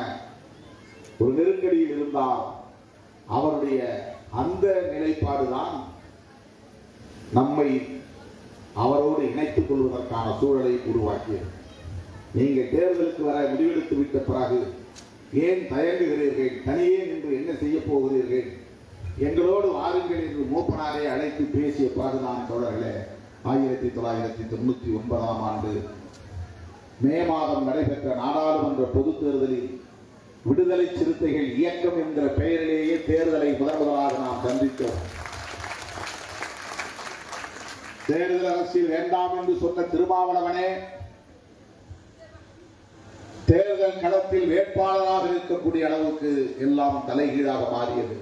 ஒரு நெருக்கடியில் இருந்தார். அவருடைய அந்த நிலைப்பாடுதான் நம்மை அவரோடு இணைத்துக் கொள்வதற்கான சூழலை உருவாக்கியது. நீங்கள் தேர்தலுக்கு வர முடிவெடுத்து விட்ட பிறகு ஏன் தயங்குகிறீர்கள்? தனியே நின்று என்ன செய்ய போகிறீர்கள்? எங்களோடு வாருங்கள் என்று மூப்பனாரை அழைத்து பேசிய பிறகுதான் தொடர்களே 1999 ஆண்டு மே மாதம் நடைபெற்ற நாடாளுமன்ற பொதுத் தேர்தலில் விடுதலை சிறுத்தைகள் இயக்கம் என்கிற பெயரிலேயே தேர்தலை முதலாக நாம் சந்தித்தோம். தேர்தல் அரசியல் வேண்டாம் என்று சொன்ன திருமாவளவனே தேர்தல் களத்தில் வேட்பாளராக இருக்கக்கூடிய அளவுக்கு எல்லாம் தலைகீழாக மாறியது.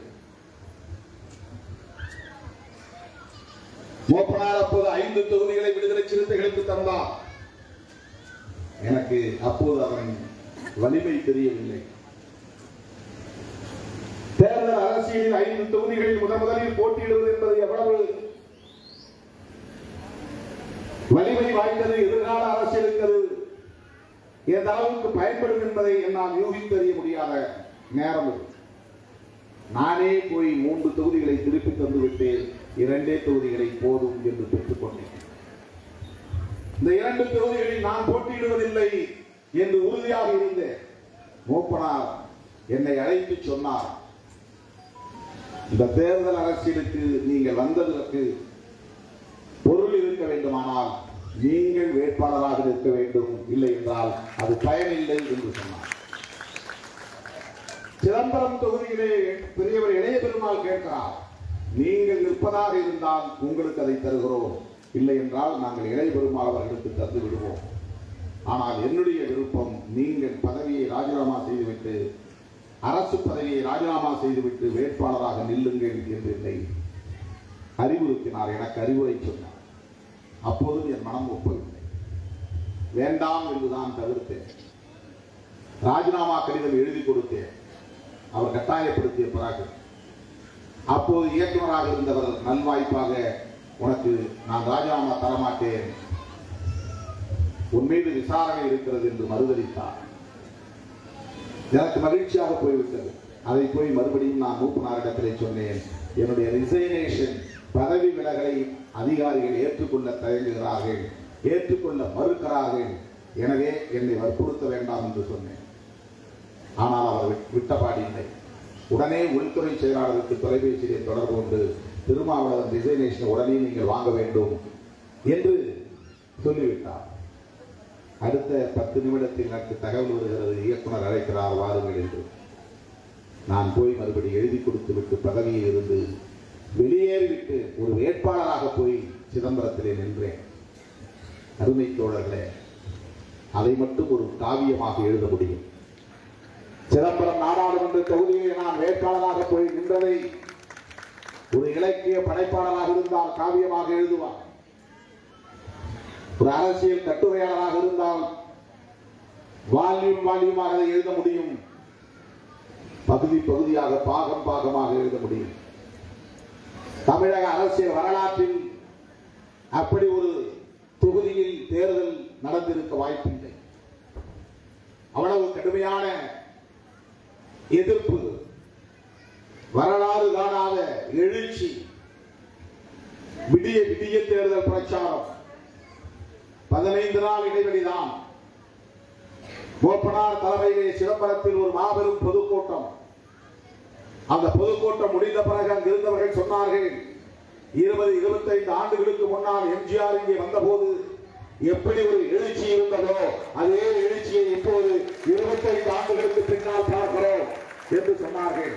மூப்பனார் அப்போது 5 தொகுதிகளை விடுதலை சிறுத்தைகளுக்கு தந்தார். எனக்கு அப்போது அவன் வலிமை தெரியவில்லை. தேர்தல் அரசியலில் 5 தொகுதிகளில் முதலில் போட்டியிடுவது என்பது எவ்வளவு வலிமை வாய்ந்தது, எதிர்கால அரசியலுக்கு அது எந்த அளவுக்கு பயன்படும் என்பதை என்னால் யூகித்தறிய முடியாத நேரம். நானே போய் 3 தொகுதிகளை திருப்பி தந்துவிட்டு 2 தொகுதிகளை போதும் என்று பெற்றுக் கொண்டேன். இந்த 2 தொகுதிகளில் நான் போட்டியிடுவதில்லை என்று உறுதியாக இருந்தேன். மூப்பனார் என்னை அழைத்து சொன்னார், இந்த தேர்தல் அரசியலுக்கு நீங்கள் வந்ததற்கு பொருள் இருக்க வேண்டுமானால் நீங்கள் வேட்பாளராக இருக்க வேண்டும், இல்லை என்றால் அது பயனில்லை என்று சொன்னார். சிதம்பரம் தொகுதியிலே பெரியவர் இளைய பெருமாள் கேட்கிறார், நீங்கள் நிற்பதாக இருந்தால் உங்களுக்கு அதை தருகிறோம், இல்லை என்றால் நாங்கள் இளைய பெருமாள் அவர்களுக்கு தந்து விடுவோம். ஆனால் என்னுடைய விருப்பம் நீங்கள் பதவியை ராஜினாமா செய்துவிட்டு அரசு பதவியை ராஜினாமா செய்துவிட்டு வேட்பாளராக நில்லுங்கள் என்று என்னை அறிவுறுத்தினார், எனக்கு அறிவுரை சொன்னார். அப்போது என் மனம் ஒப்பவில்லை, வேண்டாம் என்றுதான் தவிர்த்தேன். ராஜினாமா கடிதம் எழுதி கொடுத்தேன். அவர் கட்டாயப்படுத்திய பிறகு அப்போது இயக்குநராக இருந்தவர் நல்வாய்ப்பாக, உனக்கு நான் ராஜினாமா தரமாட்டேன், உன் மீது விசாரணை இருக்கிறது என்று மறுதளித்தார். எனக்கு மகிழ்ச்சியாக போய்விட்டது. அதை போய் மறுபடியும் நான் மூப்பனாரிடத்திலே சொன்னேன், என்னுடைய ரிசைனேஷன் பதவி விலகலை அதிகாரிகள் ஏற்றுக்கொள்ள தயங்குகிறார்கள், ஏற்றுக்கொள்ள மறுக்கிறார்கள், எனவே என்னை வற்புறுத்த வேண்டாம் என்று சொன்னேன். ஆனால் அவர் விட்டபாடி இல்லை. உடனே உள்துறை செயலாளருக்கு தொலைபேசியிலே தொடர்பு கொண்டு திருமாவளவன் ரிசைனேஷன் உடனே நீங்கள் வாங்க வேண்டும் என்று சொல்லிவிட்டார். அடுத்த 10 நிமிடத்தில் எனக்கு தகவல் வருகிறது, இயக்குனர் அழைக்கிறார் வாருங்கள் என்று. நான் போய் மறுபடி எழுதி கொடுத்து விட்டு பதவியில் இருந்து வெளியேறிவிட்டு ஒரு வேட்பாளராக போய் சிதம்பரத்திலே நின்றேன். அருமை தோழர்களே, அதை மட்டும் ஒரு காவியமாக எழுத முடியும். சிதம்பரம் நாடாளுமன்ற தொகுதியில் நான் வேட்பாளராக போய் நின்றதை ஒரு இலக்கிய படைப்பாளராக இருந்தால் காவியமாக எழுதுவார். ஒரு அரசியல் கட்டுரையாளராக இருந்தால் வால்யூமாக அதை எழுத முடியும், பகுதி பகுதியாக பாகம் பாகமாக எழுத முடியும். தமிழக அரசியல் வரலாற்றில் அப்படி ஒரு தொகுதியில் தேர்தல் நடந்திருக்க வாய்ப்பில்லை. அவ்வளவு கடுமையான எதிர்ப்பு, வரலாறு காணாத எழுச்சி, விடிய விடிய தேர்தல் பிரச்சாரம், 15 நாள் இடைவெளிதான். மூப்பனார் தலைமையிலே சிதம்பரத்தில் ஒரு மாபெரும் பொதுக்கூட்டம். அந்த பொதுக்கூட்டம் முடிந்த பிறகு அங்கு இருந்தவர்கள் சொன்னார்கள், 20-25 ஆண்டுகளுக்கு முன்னால் எம்ஜிஆர் இங்கே வந்தபோது எப்படி ஒரு எழுச்சி இருந்ததோ அதே எழுச்சியை இப்போது 25 ஆண்டுகளுக்கு பின்னால் பார்க்கிறோம் என்று சொன்னார்கள்.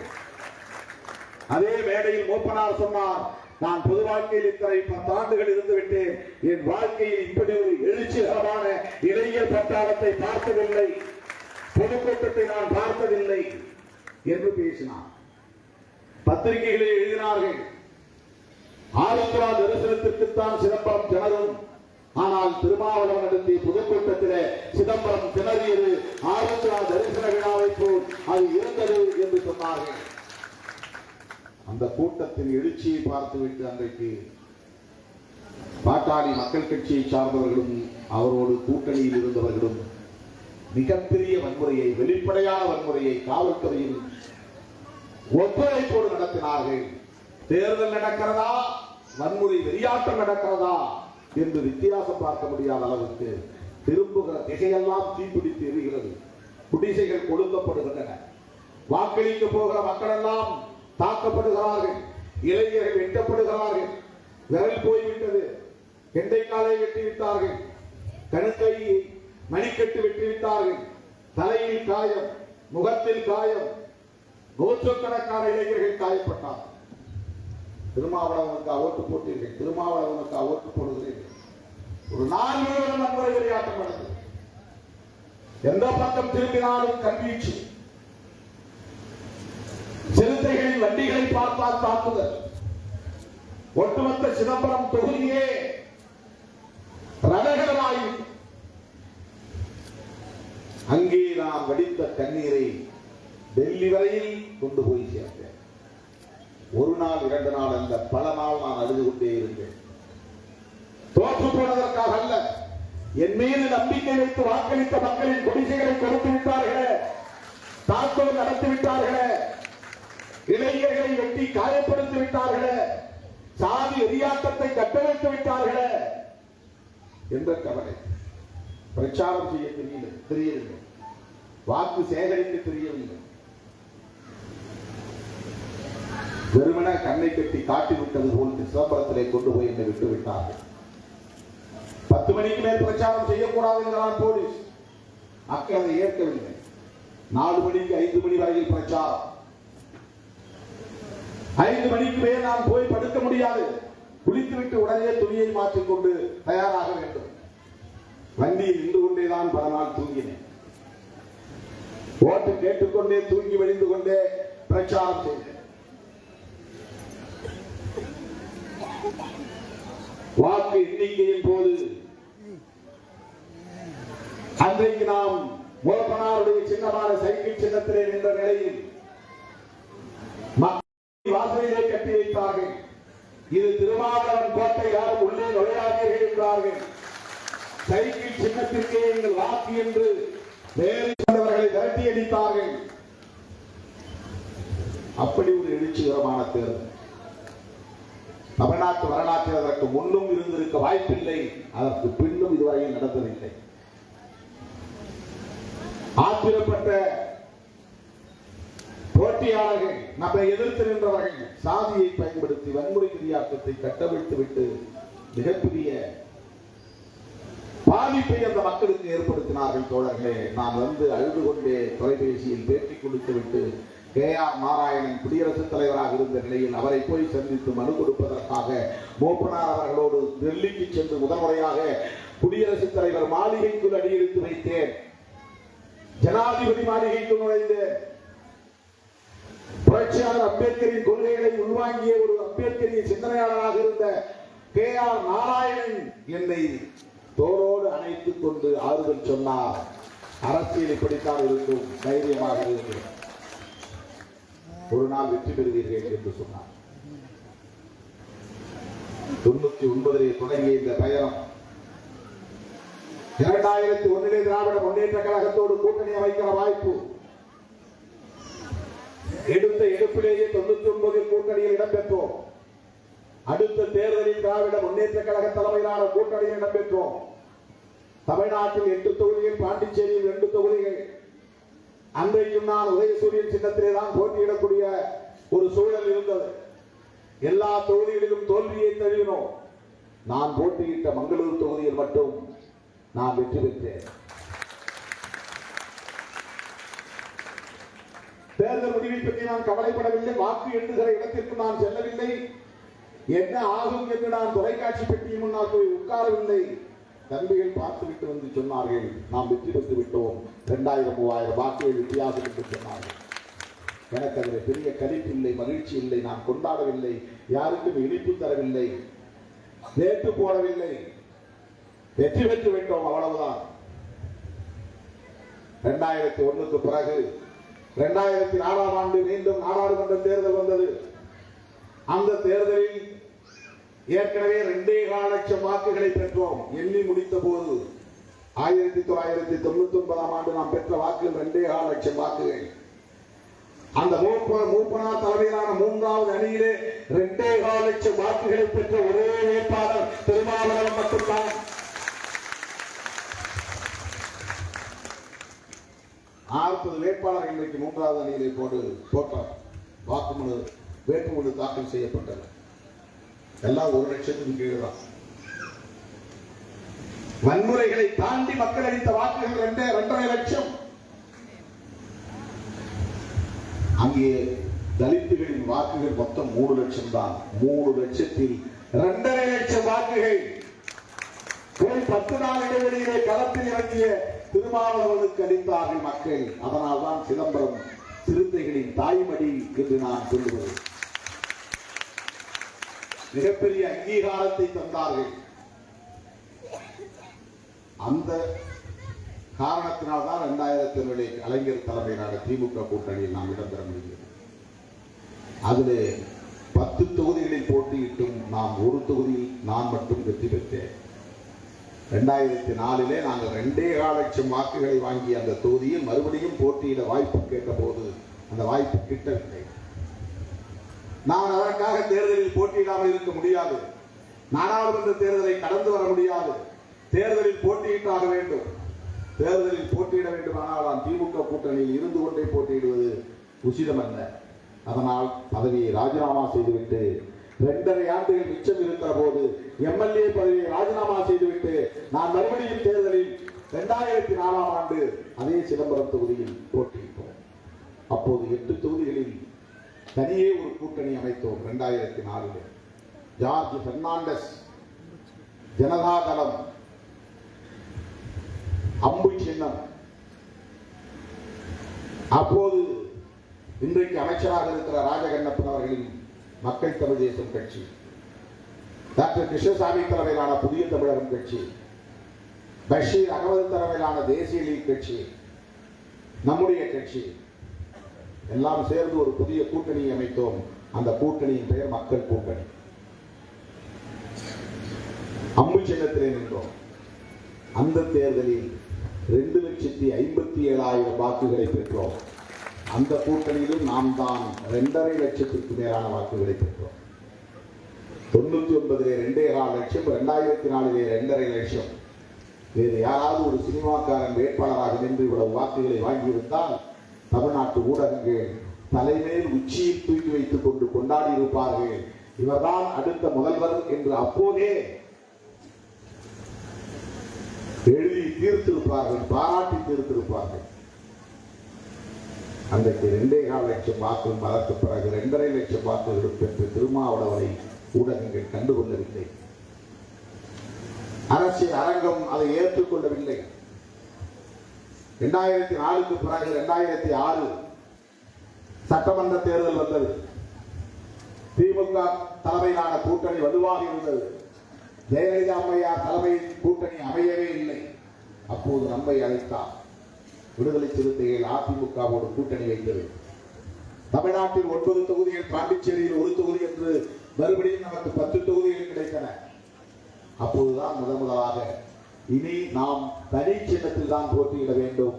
அதே மேடையில் மூப்பனார் சொன்னார், நான் பொது வாழ்க்கையில் இத்தனை 10 ஆண்டுகள் இருந்து விட்டேன், என் வாழ்க்கையில் இப்படி ஒரு எழுச்சிகரமான இளைஞர் பட்டாளத்தை பார்த்ததில்லை, பொதுக்கூட்டத்தை நான் பார்த்ததில்லை என்று பேசினார். பத்திரிகைகளில் எழுதினார்கள், ஆருத்ரா தரிசனத்திற்குத்தான் சிதம்பரம் திணறும். ஆனால் திருமாவளவன் நடத்திய பொதுக்கூட்டத்திலே சிதம்பரம் திணறியது ஆருத்ரா தரிசன விழாவை போல் அது இருந்தது என்று சொன்னார்கள். அந்த கூட்டத்தின் எழுச்சியை பார்த்துவிட்டு அன்றைக்கு பாட்டாளி மக்கள் கட்சியை சார்ந்தவர்களும் அவரோடு கூட்டணியில் இருந்தவர்களும் மிகப்பெரிய வன்முறையை, வெளிப்படையான வன்முறையை காவல்துறையில் ஒத்துழைப்போடு நடத்தினார்கள். தேர்தல் நடக்கிறதா, வன்முறை வெறியாட்டம் நடக்கிறதா என்று வித்தியாசம் பார்க்க முடியாத அளவுக்கு திரும்புகிற திசையெல்லாம் தீப்பிடித்து எரிகிறது. குடிசைகள் கொடுக்கப்படுகின்றன. வாக்களிக்க போகிற மக்கள் எல்லாம் தாக்கப்படுகிறார்கள். இளைஞர்கள் வெட்டப்படுகிறார்கள். விரல் போய்விட்டது. கெண்டைக்காலை வெட்டிவிட்டார்கள். கணுக்கை மணிக்கட்டு வெட்டிவிட்டார்கள். தலையில் காயம், முகத்தில் காயம், நூற்றுக்கணக்கான இளைஞர்கள் காயப்பட்டார்கள். திருமாவளவனுக்கு ஓட்டு போட்டீர்கள், திருமாவளவனுக்கு ஓட்டு போடுகிறீர்கள். ஒரு நாள் முழுவதும் வன்முறை விளையாட்டம் நடந்தது. எந்த பக்கம் திரும்பினாலும் கல்வீச்சு, சிறுத்தைகளின் வண்டிகளை பார்த்தால் தாக்குதல். ஒட்டுமொத்த சிதம்பரம் தொகுதியே ரணகரமாய். அங்கே நாம் வடித்த கண்ணீரை டெல்லி வரையில் கொண்டு போய் சேர்த்தேன். ஒரு நாள், 2 நாள் அல்ல, பல நாள் நான் அழுது கொண்டே இருந்தேன். தோற்று போனதற்காக அல்ல, என் மீது நம்பிக்கை வைத்து வாக்களித்த மக்களின் குடிசைகளை கொடுத்து விட்டார்களே, தாக்குதல் நடத்தி விட்டார்களே, இளைஞர்களை வெட்டி காயப்படுத்தி விட்டார்களே, சாதி வெறியாட்டத்தை கட்டமைத்து விட்டார்களே என்ற கவலை. பிரச்சாரம் செய்ய தெரியவில்லை, வாக்கு சேகரிக்க தெரியவில்லை. வெறுமன கண்ணை கட்டி காட்டி விட்டது போல் சிதம்பரத்திலே கொண்டு போய் என்னை விட்டு விட்டார்கள். 10 மணிக்கு மேல் பிரச்சாரம் செய்யக்கூடாது என்றார் போலீஸ். மக்கள் அதை ஏற்கவில்லை. 4 மணிக்கு 5 மணி வரையில் பிரச்சாரம். 5 மணிக்கு மேல் நான் போய் படுக்க முடியாது. குளித்துவிட்டு உடனே துணியை மாற்றிக்கொண்டு தயாராக வேண்டும். வண்டியில் நின்று கொண்டேதான் பல நாள் தூங்கினேன். ஓட்டு கேட்டுக்கொண்டே தூங்கி வழிந்து கொண்டே பிரச்சாரம் செய்தேன். வாக்கு எண்ணிக்கையின் போது அன்றைக்கு நாம் மூலப்பனாருடைய சின்னமான சைக்கிள் சின்னத்திலே நின்ற நிலையில் மக்கள் வாசலிலே கட்டி வைத்தார்கள். இது திருமாவளவன் கோட்டை, யாரும் உள்ளே நுழையாதீர்கள் என்றார்கள். சைக்கிள் சின்னத்திற்கே எங்கள் வாக்கு என்று வேறு சொன்னவர்களை விரட்டி அடித்தார்கள். அப்படி ஒரு எழுச்சிகரமான தேர்தல் தமிழ்நாட்டு வரலாற்றில் அதற்கு முன்னும் இருந்திருக்க வாய்ப்பில்லை, அதற்கு பின்னும் இதுவரையில் நடந்ததில்லை. ஆத்திரப்பட்ட போட்டியாளர்கள், நம்மை எதிர்த்து நின்றவர்கள் சாதியை பயன்படுத்தி வன்முறை விளையாட்டத்தை கட்டவிழ்த்து விட்டு மிகப்பெரிய பாதிப்பை அந்த மக்களுக்கு ஏற்படுத்தினார்கள். தோழர்களே, நான் அழுது கொண்டே தொலைபேசியில் பேட்டி கொடுத்து விட்டு கே.ஆர். நாராயணன் குடியரசுத் தலைவராக இருந்த நிலையில் அவரை போய் சந்தித்து மனு கொடுப்பதற்காக மூப்பனார் அவர்களோடு டெல்லிக்கு சென்று முதன்முறையாக குடியரசுத் தலைவர் மாளிகைக்குள் அடியெடுத்து வைத்தேன். ஜனாதிபதி மாளிகைக்குள் நுழைந்தேன். புரட்சியாளர் அம்பேத்கரின் கொள்கைகளை உள்வாங்கிய ஒரு அம்பேத்கரிய சிந்தனையாளராக இருந்த கே.ஆர். நாராயணன் என்னை தோளோடு அணைத்துக் கொண்டு ஆறுதல் சொன்னார். அரசியல் இப்படித்தான் இருக்கும், தைரியமாக இருக்கிறேன், ஒரு நாள் வெற்றி பெறுவீர்கள் என்று சொன்னார். 99 தொடங்கிய இந்த பயணம் 2001 திராவிட முன்னேற்ற கழகத்தோடு கூட்டணி அமைக்கிற வாய்ப்பு. எடுத்த எடுப்பிலேயே 99 கூட்டணியில் இடம்பெற்றோம். அடுத்த தேர்தலில் திராவிட முன்னேற்ற கழக தலைமையிலான கூட்டணியில் இடம்பெற்றோம். தமிழ்நாட்டில் 8 தொகுதிகள், பாண்டிச்சேரியில் 2 தொகுதிகள். அன்றைக்கும் நான் உதயசூரியன் சின்னத்திலே தான் போட்டியிடக்கூடிய ஒரு சூழல் இருந்தது. எல்லா தொகுதிகளிலும் தோல்வியை தழுவினோம். நான் போட்டியிட்ட மங்களூர் தொகுதியில் மட்டும் நான் வெற்றி பெற்றேன். தேர்தல் முடிவை பற்றி நான் கவலைப்படவில்லை. வாக்கு எண்ணுகிற இடத்திற்கு நான் செல்லவில்லை. என்ன ஆகும் என்று நான் தொலைக்காட்சி பெட்டியின் முன்னால் போய் உட்காரவில்லை. தம்பிகள் பார்த்துவிட்டு வந்து சொன்னார்கள், நாம் வெற்றி பெற்று விட்டோம், 2000-3000 வாக்குகள் வித்தியாசம் என்று சொன்னார்கள். எனக்கு அதில் பெரிய கணிப்பு இல்லை, மகிழ்ச்சி இல்லை, நான் கொண்டாடவில்லை, யாருக்கும் இனிப்பு தரவில்லை, நேற்று போடவில்லை, வெற்றி பெற்று விட்டோம், அவ்வளவுதான். 2001க்கு பிறகு 2004ஆம் ஆண்டு மீண்டும் நாடாளுமன்ற தேர்தல் வந்தது. அந்த தேர்தலில் ஏற்கனவே 2.25 லட்சம் வாக்குகளை பெற்றோம். எண்ணி முடித்த போது 1999ஆம் ஆண்டு நாம் பெற்ற வாக்குகள் 2.25 லட்சம் வாக்குகள். அந்த மூப்பனார் தலைமையிலான 3வது அணியிலே 2.25 லட்சம் வாக்குகளை பெற்ற ஒரே வேட்பாளர் திருமாவளவன் மட்டும்தான். 40 வேட்பாளர் இன்றைக்கு 3வது அணியிலே போட்டார். வாக்குமனு வேட்புமனு தாக்கல் செய்யப்பட்டது. எல்லாம் 1 லட்சத்துக்கு கீழே தான். வன்முறைகளை தாண்டி மக்கள் அளித்த வாக்குகள் 2.5 லட்சம். அங்கே தலித்துகளின் வாக்குகள் மொத்தம் 3 லட்சம் தான். 3 லட்சத்தில் 2.5 லட்சம் வாக்குகள். 10 நாள் இடைவெளியிலே களத்தில் இறங்கிய திருமாவளவனுக்கு அளித்தார்கள் மக்கள். அதனால்தான் சிதம்பரம் சிறுத்தைகளின் தாய்மடி என்று நான் சொல்லுவது. மிகப்பெரிய அங்கீகாரத்தை தந்தார்கள். அந்த காரணத்தினால்தான் 2007 கலைஞர் தலைமையிலான திமுக கூட்டணியில் நாம் இடம்பெற முடிகிறது. அதில் 10 தொகுதிகளில் போட்டியிட்டும் நாம் 1 தொகுதியில் நான் மட்டும் வெற்றி பெற்றேன். 2004 நாங்கள் 2.25 லட்சம் வாக்குகளை வாங்கிய அந்த தொகுதியில் மறுபடியும் போட்டியிட வாய்ப்பு கேட்ட போது அந்த வாய்ப்பு கிட்டவில்லை. நான் அதற்காக தேர்தலில் போட்டியிடாமல் இருக்க முடியாது. நாடாளுமன்ற தேர்தலை கடந்து வர முடியாது. தேர்தலில் போட்டியிட்டாக வேண்டும். தேர்தலில் போட்டியிட வேண்டுமானால் நான் திமுக கூட்டணியில் இருந்து கொண்டே போட்டியிடுவது உசிதமல்ல. அதனால் பதவியை ராஜினாமா செய்துவிட்டு 2.5 ஆண்டுகள் மிச்சம் இருக்கிற போது எம்எல்ஏ பதவியை ராஜினாமா செய்துவிட்டு நான் மறுபடியும் தேர்தலில் 2004ஆம் ஆண்டு அதே சிதம்பரம் தொகுதியில் போட்டியிட்டோம். அப்போது 8 தொகுதிகளில் தனியே ஒரு கூட்டணி அமைத்தோம். 2004 ஜார்ஜ் பெர்னாண்டஸ், ஜனதாதளம், அம்பு சின்னம். அப்போது இன்றைக்கு அமைச்சராக இருக்கிற ராஜகண்ணப்பன் அவர்களின் மக்கள் தமிழ் தேசம் கட்சி, டாக்டர் கிருஷ்ணசாமி தலைமையிலான புதிய தமிழகம் கட்சி, பஷீர் அகமது தலைமையிலான தேசிய லீக் கட்சி, நம்முடைய கட்சி எல்லாம் சேர்ந்து ஒரு புதிய கூட்டணியை அமைத்தோம். அந்த கூட்டணியின் பெயர் மக்கள் கூட்டணி. அம்பு சின்னத்திலே நின்றோம். அந்த தேர்தலில் 2,57,000 வாக்குகளை பெற்றோம். அந்த கூட்டணியிலும் நாம் தான் 2.5 லட்சத்திற்கு மேலான வாக்குகளை பெற்றோம். 99 2.25 லட்சம், 2004 2.5 லட்சம். வேறு யாராவது ஒரு சினிமாக்காரன் வேட்பாளராக நின்று இவ்வளவு வாக்குகளை வாங்கியிருந்தால் தமிழ்நாட்டு ஊடகங்கள் தலைமேல் உச்சியில் தூக்கி வைத்துக் கொண்டு கொண்டாடி இருப்பார்கள். இவர்தான் அடுத்த முதல்வர் என்று அப்போதே எழுதி தீர்த்திருப்பார்கள், பாராட்டி தீர்த்திருப்பார்கள். அன்றைக்கு 2.25 லட்சம் வாக்குகள் அதற்கு பிறகு 2.5 லட்சம் வாக்குகள் பெற்று திருமாவளவனை ஊடகங்கள் கண்டுகொள்ளவில்லை. அரசியல் அரங்கம் அதை ஏற்றுக்கொள்ளவில்லை. 2004க்கு பிறகு 2006 சட்டமன்ற தேர்தல் வந்தது. திமுக தலைமையிலான கூட்டணி வலுவாக இருந்தது. ஜெயலலிதா அம்மையார் தலைமையில் கூட்டணி அமையவே இல்லை. அப்போது நம்மை அழைத்தார். விடுதலை சிறுத்தைகள் அதிமுகவோடு கூட்டணி வைத்தது. தமிழ்நாட்டில் 9 தொகுதிகள், பாண்டிச்சேரியில் 1 தொகுதி என்று மறுபடியும் நமக்கு 10 தொகுதிகள் கிடைத்தன. அப்போதுதான் முதலாக இனி நாம் தனி சின்னத்தில் தான் போட்டியிட வேண்டும்.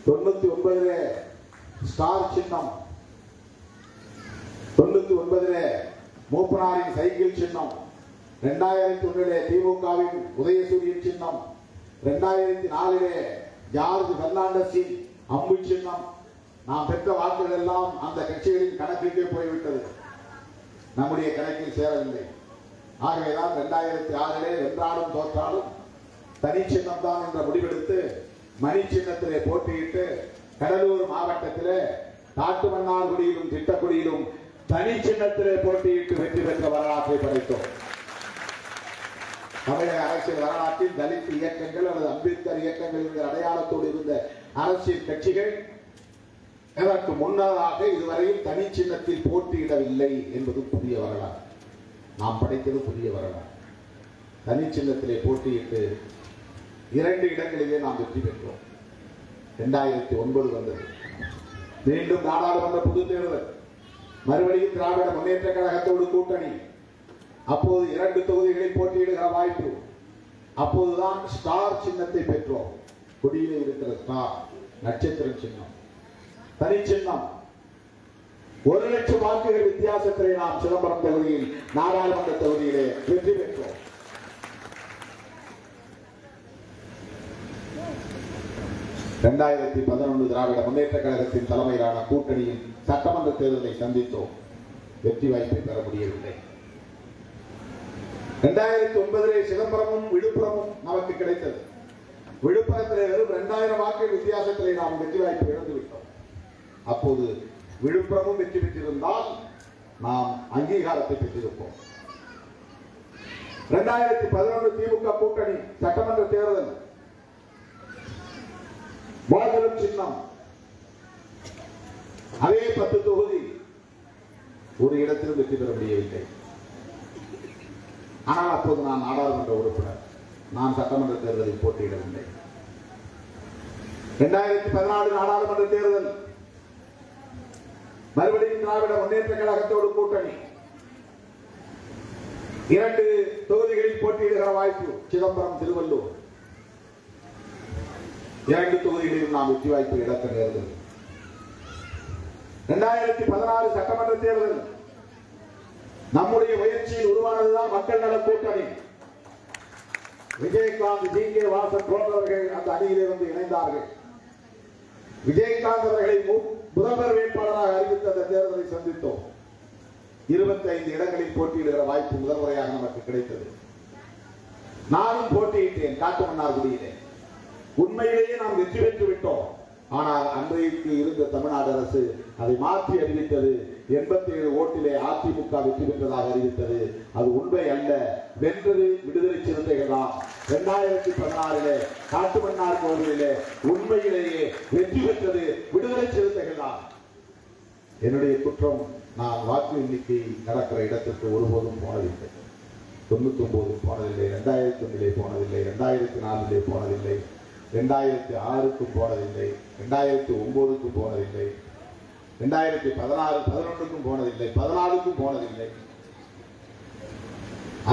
99 ஸ்டார் சின்னம், 99 மூப்பனாரின் சைக்கிள் சின்னம், 2001 திமுகவின் உதயசூரியன் சின்னம், 2004 ஜார்ஜ் பெர்னாண்டஸின் அம்பு சின்னம். நாம் பெற்ற வாக்குகள் எல்லாம் அந்த கட்சிகளின் கணக்கிற்கே போய்விட்டது, நம்முடைய கணக்கில் சேரவில்லை. ஆகவேதான் 2006 வென்றாலும் தோற்றாலும் தனி சின்னம் தான் என்ற முடிவெடுத்து மணி சின்னத்திலே போட்டியிட்டு கடலூர் மாவட்டத்திலே காட்டுமன்னார்குடியிலும் திட்டக்குடியிலும் தனி சின்னத்திலே போட்டியிட்டு வெற்றி பெற்ற வரலாற்றை படைத்தோம். தமிழக அரசியல் வரலாற்றில் தலித் இயக்கங்கள் அல்லது அம்பேத்கர் இயக்கங்கள் என்ற அடையாளத்தோடு இருந்த அரசியல் கட்சிகள் அதற்கு முன்னதாக இதுவரையில் தனி சின்னத்தில் போட்டியிடவில்லை என்பது புதிய வரலாறு. நாம் படைத்தது புதிய வரலாறு. தனி சின்னத்திலே போட்டியிட்டு 2 இடங்களிலே நாம் வெற்றி பெற்றோம். 2009 வந்தது. மீண்டும் நாடாளுமன்ற பொது தேர்தல், மறுபடியும் திராவிட முன்னேற்ற கழகத்தோடு கூட்டணி. அப்போது 2 தொகுதிகளில் போட்டியிடுகிற வாய்ப்பு. அப்போதுதான் ஸ்டார் சின்னத்தை பெற்றோம். கொடியிலே இருக்கிற ஸ்டார் நட்சத்திர சின்னம், தனி சின்னம். 1 லட்சம் வாக்குகள் வித்தியாசத்திலே நாம் சிதம்பரம் தொகுதியில் நாடாளுமன்ற தொகுதியிலே வெற்றி பெற்றோம். 2011 திராவிட முன்னேற்ற கழகத்தின் தலைமையிலான கூட்டணியின் சட்டமன்ற தேர்தலை சந்தித்தோம். வெற்றி வாய்ப்பை பெற முடியவில்லை. 2009 சிதம்பரமும் விழுப்புரமும் நமக்கு கிடைத்தது. விழுப்புரத்திலே வெறும் 2000 வாக்குகள் வித்தியாசத்திலே நாம் வெற்றி வாய்ப்பை இழந்துவிட்டோம். அப்போது விழுப்புரமும் வெற்றி பெற்றிருந்தால் நாம் அங்கீகாரத்தை பெற்றிருப்போம். 2011 திமுக கூட்டணி சட்டமன்ற தேர்தல், மோதிரம் சின்னம், அதே 10 தொகுதி, ஒரு இடத்திலும் வெற்றி பெற முடியவில்லை. ஆனால் அப்போது நான் நாடாளுமன்ற உறுப்பினர், நான் சட்டமன்ற தேர்தலில் போட்டியிடவில்லை. 2014 நாடாளுமன்ற தேர்தல், மறுபடியும் திராவிட முன்னேற்ற கழகத்தோடு கூட்டணி. 2 தொகுதிகளில் போட்டியிடுகிற வாய்ப்பு, சிதம்பரம், திருவள்ளூர். 2 தொகுதிகளிலும் நாம் வெற்றி வாய்ப்பு இழக்க நேர்ந்தது. 2016 சட்டமன்ற தேர்தல், நம்முடைய முயற்சியில் உருவானதுதான் மக்கள் நல கூட்டணி. விஜயகாந்த், ஜி.கே. வாசன் போன்றவர்கள் அந்த அணியிலே வந்து இணைந்தார்கள். விஜயகாந்த் அவர்களை முதல்வர் வேட்பாளராக அறிவித்த அந்த தேர்தலை சந்தித்தோம். 25 இடங்களில் போட்டியிடுகிற வாய்ப்பு முதல் முறையாக நமக்கு கிடைத்தது. நானும் போட்டியிட்டேன் காட்டுமன்னார்குடியிலே. உண்மையிலேயே நாம் வெற்றி பெற்று விட்டோம். ஆனால் அன்றைக்கு இருந்த தமிழ்நாடு அரசு அதை மாற்றி அறிவித்தது. 87 ஓட்டிலே அதிமுக வெற்றி பெற்றதாக அறிவித்தது. அது உண்மை அல்ல. வென்றது விடுதலை சிறுத்தைகள் தான். 2016 காட்டுமன்னார் கோவிலிலே உண்மையிலேயே வெற்றி பெற்றது விடுதலை சிறுத்தைகள் தான். என்னுடைய குற்றம், நான் வாக்கு எண்ணிக்கை நடக்கிற இடத்திற்கு ஒருபோதும் போனதில்லை. 99 போனதில்லை, 2001 போனதில்லை, 2004 போனதில்லை, 2006 போனதில்லை, 2009 போனதில்லை, 2016, 2011 போனதில்லை, 2014 போனதில்லை.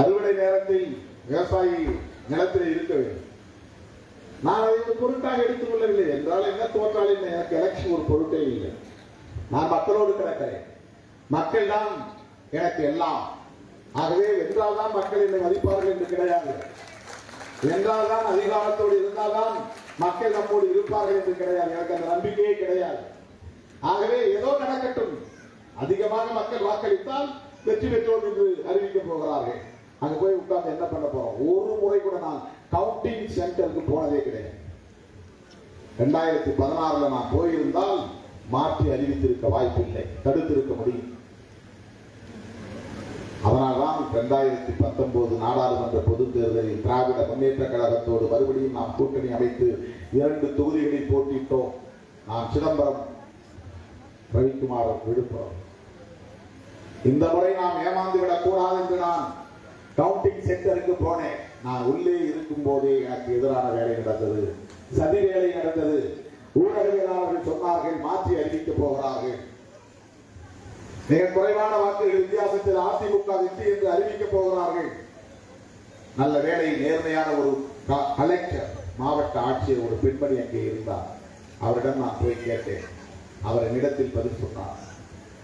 அறுவடை நேரத்தில் விவசாயி நிலத்தில் இருக்க வேண்டும். நான் அதை ஒரு பொருட்டாக எடுத்துக் கொள்ளவில்லை. என்றால் என்ன, தோற்றால் என்ன, எனக்கு எலெக்ஷன் ஒரு பொருட்டே இல்லை. நான் மக்களோடு கிடக்கிறேன். மக்கள் தான் எனக்கு எல்லாம். ஆகவே வென்றால்தான் மக்கள் என்னை மதிப்பார்கள் என்று கிடையாது. என்றால்தான் அதிகாரத்தோடு இருந்தால்தான் மக்கள் நம்மோடு இருப்பார்கள் என்று கிடையாது. எனக்கு அந்த நம்பிக்கையே கிடையாது. ஆகவே ஏதோ நடக்கட்டும். அதிகமாக மக்கள் வாக்களித்தால் வெற்றி பெற்றோம் என்று அறிவிக்கப் போகிறார்கள். அங்க போய் உட்கார்ந்து என்ன பண்ண போறோம்? ஒரு முறை கூட நான் கவுண்டிங் சென்டருக்கு போனதே கிடையாது. 2016 நான் போயிருந்தால் மாற்றி அறிவித்திருக்க வாய்ப்பில்லை, தடுத்திருக்க முடியும். அதனால்தான் 2019 நாடாளுமன்ற பொதுத் தேர்தலில் திராவிட முன்னேற்ற கழகத்தோடு மறுபடியும் நாம் கூட்டணி அமைத்து 2 தொகுதிகளில் போட்டியிட்டோம். நான் சிதம்பரம், ரவிக்குமார் விழுப்புரம். இந்த முறை நாம் ஏமாந்து விடக் கூடாது என்று நான் கவுண்டிங் சென்டருக்கு போனேன். நான் உள்ளே இருக்கும் போதே எனக்கு எதிரான வேலை நடந்தது, சதி வேலை நடந்தது. ஊடகவியலாளர்கள் சொன்னார்கள் மாற்றி அறிவிக்கப் போகிறார்கள், மிக குறைவான வாக்குகள் வித்தியாசத்தில் அதிமுக வெற்றி என்று அறிவிக்கப் போகிறார்கள். நல்ல வேலை, நேர்மையான ஒரு கலெக்டர், மாவட்ட ஆட்சியர், ஒரு பெண்மணி அங்கே இருந்தார். அவரிடம் நான் போய் கேட்டேன். அவர் என்னிடத்தில் பதில் சொன்னார்,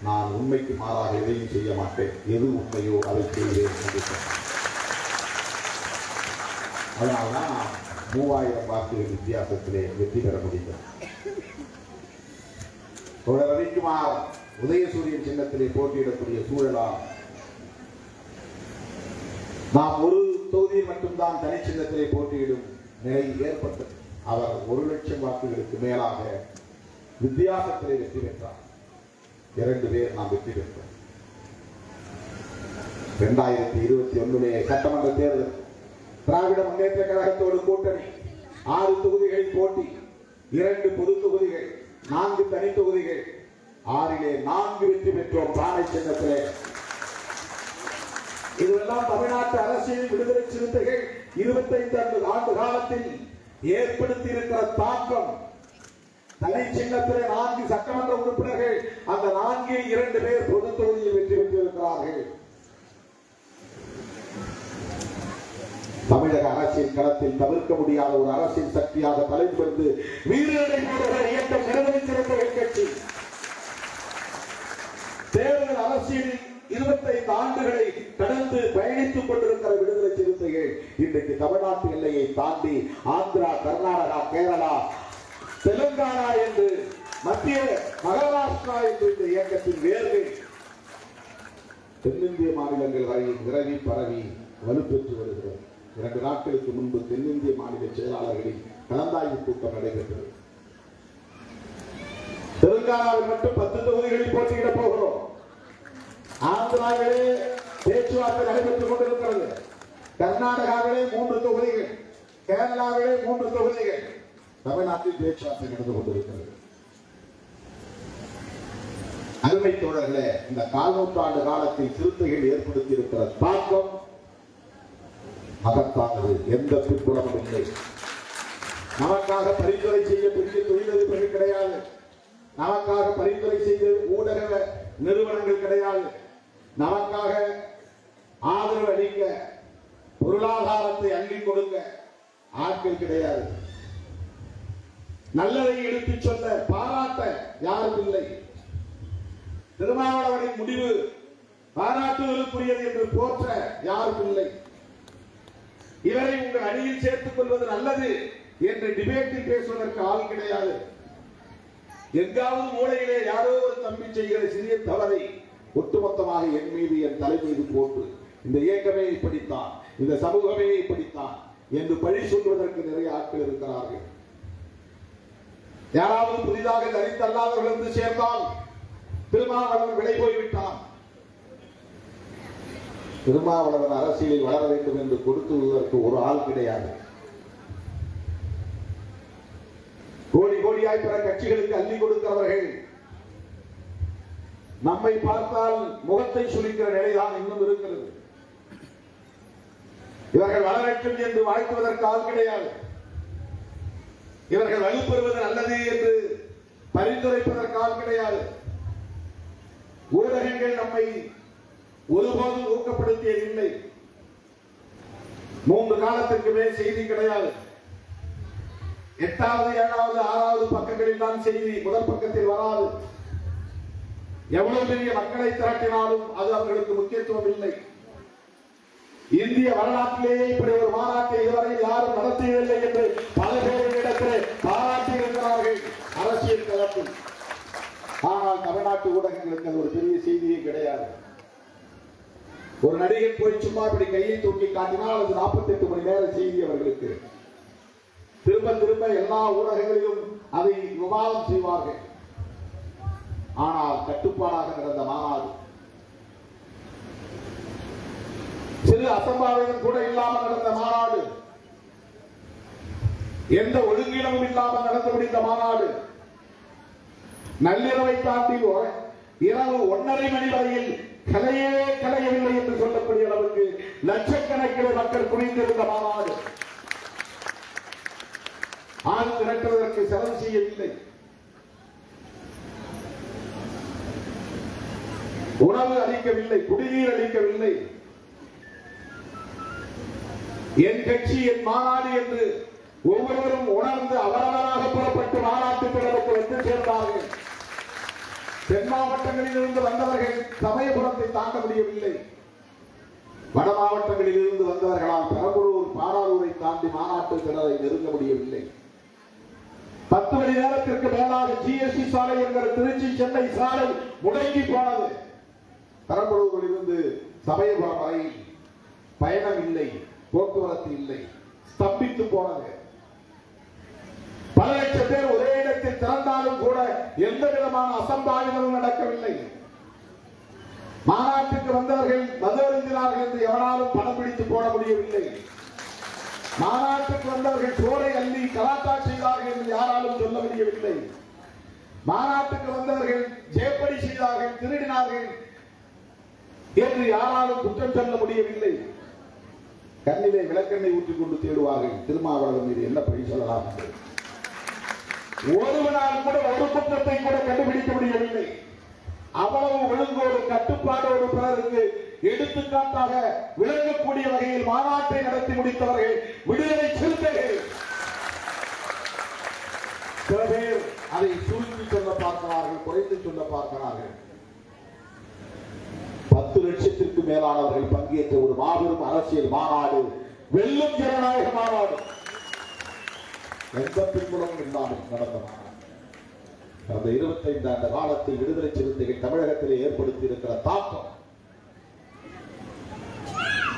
நான் உண்மைக்கு மாறாக எதையும் செய்ய மாட்டேன், எது உண்மையோ அதை செய்வேன் என்று சொன்னார். அதனால்தான் நான் 3000 வாக்குகள் வித்தியாசத்திலே வெற்றி பெற முடிந்தது. ரவிக்குமார் உதயசூரியன் சின்னத்திலே போட்டியிடக்கூடிய சூழலால் நாம் ஒரு தொகுதியில் மட்டும்தான் தனி சின்னத்திலே போட்டியிடும் நிலை ஏற்பட்டது. அவர் 1 லட்சம் வாக்குகளுக்கு மேலாக வித்தியாசத்திலே வெற்றி பெற்றார். 2 பேர் நாம் வெற்றி பெற்றோம். 2021 சட்டமன்ற தேர்தல், திராவிட முன்னேற்ற கழகத்தோடு கூட்டணி, 6 தொகுதிகளில் போட்டி, 2 பொது தொகுதிகள், 4 தனி தொகுதிகள், 6லே 4 வெற்றி பெற்றோம் பானை சின்னத்திலே. இதுவெல்லாம் தமிழ்நாட்டு அரசியல் விடுதலை சிறுத்தைகள் 25 ஆண்டு காலத்தில் ஏற்படுத்தி இருக்கிற தாக்கம். தனி சின்னத்திலே 4 சட்டமன்ற உறுப்பினர்கள், அந்த 4ல் 2 பேர் பொது தொகுதியில் வெற்றி பெற்றிருக்கிறார்கள். தமிழக அரசியல் களத்தில் தவிர்க்க முடியாத ஒரு அரசியல் சக்தியாக தலைந்து வீரர்களை போன்ற இயக்கம் விடுதலை சிறுத்தைகள் கட்சி தேர்தல் அரசியலில் 25 ஆண்டுகளை கடந்து பயணித்துக் கொண்டிருக்கிற விடுதலை சிறுத்தைகள் இன்றைக்கு தமிழ்நாட்டு எல்லையை தாண்டி ஆந்திரா, கர்நாடகா, கேரளா, தெலுங்கானா என்று மத்திய மகாராஷ்டிரா என்று இந்த இயக்கத்தின் வேர்கள் தென்னிந்திய மாநிலங்கள் வரை விரவி பரவி வலுப்பெற்று வருகிறது. 2 நாட்களுக்கு முன்பு தென்னிந்திய மாநில செயலாளர்களின் கலந்தாய்வு கூட்டம் நடைபெற்றது. தெலுங்கானாவில் மட்டும் 10 தொகுதிகளில் போட்டியிட போகிறோம். ஆந்திராவிலே பேச்சுவார்த்தை நடைபெற்றுக் கொண்டிருக்கிறது. கர்நாடகாவிலே 3 தொகுதிகள், கேரளாவிலே 3 தொகுதிகள், தமிழ்நாட்டில் பேச்சுவார்த்தை நடந்து கொண்டிருக்கிறது. அருமை தோழர்களே, இந்த 4 நூற்றாண்டு காலத்தில் சிறுத்தைகள் ஏற்படுத்தி இருக்கிற தாக்கம் மகத்தானது. எந்த பிற்புலமும் இல்லை. நமக்காக பரிந்துரை செய்ய பெரிய தொழிலதிபர்கள் கிடையாது. நமக்காக பரிந்துரை செய்த ஊடக நிறுவனங்கள் கிடையாது. நமக்காக ஆதரவு அளிக்க, பொருளாதாரத்தை அள்ளி கொடுக்க ஆட்கள் கிடையாது. நல்லதை எடுத்துச் சொல்ல, பாராட்ட யாரும் இல்லை. திருமாவளவனின் முடிவு பாராட்டுதலுக்குரியது என்று போற்ற யாரும் இல்லை. இவரை உங்கள் அணியில் சேர்த்துக் கொள்வது நல்லது என்று டிபேட்டில் பேசுவதற்கு ஆள் கிடையாது. எங்காவது மூலையிலே யாரோ ஒரு தம்பி செய்கிற சிறிய தவறை ஒட்டுமொத்தமாக என் மீது, என் தலை மீது போட்டு இந்த இயக்கமே இப்படித்தான், இந்த சமூகமே இப்படித்தான் என்று பழி சொல்வதற்கு நிறைய ஆட்கள் இருக்கிறார்கள். யாராவது புதிதாக தரித்தல்லாதவர்கள் என்று சேர்ந்தால் திருமாவளவன் விலை போய்விட்டான். திருமாவளவன் அரசியலில் வளர வேண்டும் என்று கொடுத்துவதற்கு ஒரு ஆள் கிடையாது. கோடி கோடியாய் பிற கட்சிகளுக்கு அள்ளி கொடுக்கிறவர்கள் நம்மை பார்த்தால் முகத்தை சுளிக்கிற நிலைதான் இன்னும் இருக்கிறது. இவர்கள் வளரட்டும் என்று வாழ்த்துவதற்கு ஆள் கிடையாது. இவர்கள் வலுப்பெறுவது நல்லது என்று பரிந்துரைப்பதற்கு ஆள் கிடையாது. ஊடகங்கள் நம்மை ஒருபோதும் ஊக்கப்படுத்தியதில்லை. 3 காலத்திற்கு மேல் செய்தி கிடையாது. 8வது, 7வது, 6வது பக்கங்களில் தான் செய்தி முதல் பக்கத்தில் வராது. எவ்வளவு பெரிய மக்களை திரட்டினாலும் அது அவர்களுக்கு முக்கியத்துவம் இல்லை. இந்திய வரலாற்றிலேயே இப்படி ஒரு மாநாட்டை இதுவரை யாரும் நடத்தியதில்லை என்று பல பேரிடத்தில் பாராட்டியிருக்கிறார்கள் அரசியல் களத்தில். ஆனால் தமிழ்நாட்டு ஊடகங்களுக்கு அது ஒரு பெரிய செய்தியே கிடையாது. ஒரு நடிகர் போய் சும்மா இப்படி கையை தூக்கி காட்டினால் அது 48 மணி நேர செய்தி அவர்களுக்கு. திரும்ப திரும்ப எல்லா ஊடகங்களிலும் அதை விவாதம் செய்வார்கள். ஆனால் கட்டுப்பாடாக நடந்த மாநாடு, சிறு அசம்பாவிதம் கூட இல்லாமல் நடந்த மாநாடு, எந்த ஒழுங்கினமும் இல்லாமல் நடந்து முடிந்த மாநாடு, நள்ளிரவை தாண்டி இரவு 1:30 மணி வரையில் கலையவில்லை என்று சொல்லக்கூடிய அளவுக்கு லட்சக்கணக்கில் மக்கள் குவிந்திருந்த மாநாடு. ஆள் திரட்டுவதற்கு செலவு செய்யவில்லை. உணவு அளிக்கவில்லை, குடிநீர் அளிக்கவில்லை. என் கட்சி என் மாநாடு என்று ஒவ்வொருவரும் உணர்ந்து அவரவராக புறப்பட்டு மாநாட்டு பிறருக்கு வந்து சேர்ந்தார்கள். தென் மாவட்டங்களில் இருந்து வந்தவர்கள் சமயபுரத்தை தாண்ட முடியவில்லை. வட மாவட்டங்களில் இருந்து வந்தவர்களால் பெரம்பலூர், பாடாலூரை தாண்டி மாநாட்டு திடலை நெருங்க முடியவில்லை. 10 மணி நேரத்திற்கு மேலாக ஜிஎஸ்டி சாலை என்கிற திருச்சி சென்னை சாலை முடங்கி போனது. பெரம்பலூரில் இருந்து சமயபுரம் வரை பயணம் இல்லை, போக்குவரத்து இல்லை, ஸ்தம்பித்து போனது. பல லட்சம் பேர் ஒரே இடத்தில் திறந்தாலும் கூட எந்த விதமான அசம்பாவிதமும் நடக்கவில்லை. மாநாட்டுக்கு வந்தவர்கள் மது அருந்தினார்கள் என்று எவனாலும் பணம் பிடித்து போட முடியவில்லை. மாநாட்டுக்கு வந்தவர்கள் சோரை அள்ளி கலாட்டா செய்தார்கள் என்று யாராலும் சொல்ல முடியவில்லை. மாநாட்டுக்கு வந்தவர்கள் ஜேப்படி செய்தார்கள், திருடினார்கள் என்று யாராலும் குற்றம் சொல்ல முடியவில்லை. கண்ணிலே விளக்கெண்ணை ஊற்றிக் கொண்டு தேடுவார்கள். திருமாவளவன் மீது என்ன பழி சொல்லலாம்? ஒருவனால் கூட ஒரு குற்றத்தை கூட கண்டுபிடிக்க முடியவில்லை. அவ்வளவு ஒழுங்கோடு கட்டுப்பாடோடு பிறருக்கு எடுத்துக்காட்டாக விளங்கக்கூடிய வகையில் மாநாட்டை நடத்தி முடித்தவர்கள் விடுதலை சிறுத்தைகள். சில பேர் அதை சுருக்கி சொல்ல பார்க்கிறார்கள், குறைத்து சொல்ல பார்க்கிறார்கள். 10 லட்சத்திற்கு மேலானவர்கள் பங்கேற்ற ஒரு மாபெரும் அரசியல் மாநாடு, வெல்லும் ஜனநாயக மாநாடு, எந்த பின்புலமும் இல்லாமல் நடந்த மாநாடு. கடந்த 25 ஆண்டு காலத்தில் விடுதலை சிறுத்தைகள் தமிழகத்திலே ஏற்படுத்தி இருக்கிற தாக்கம்,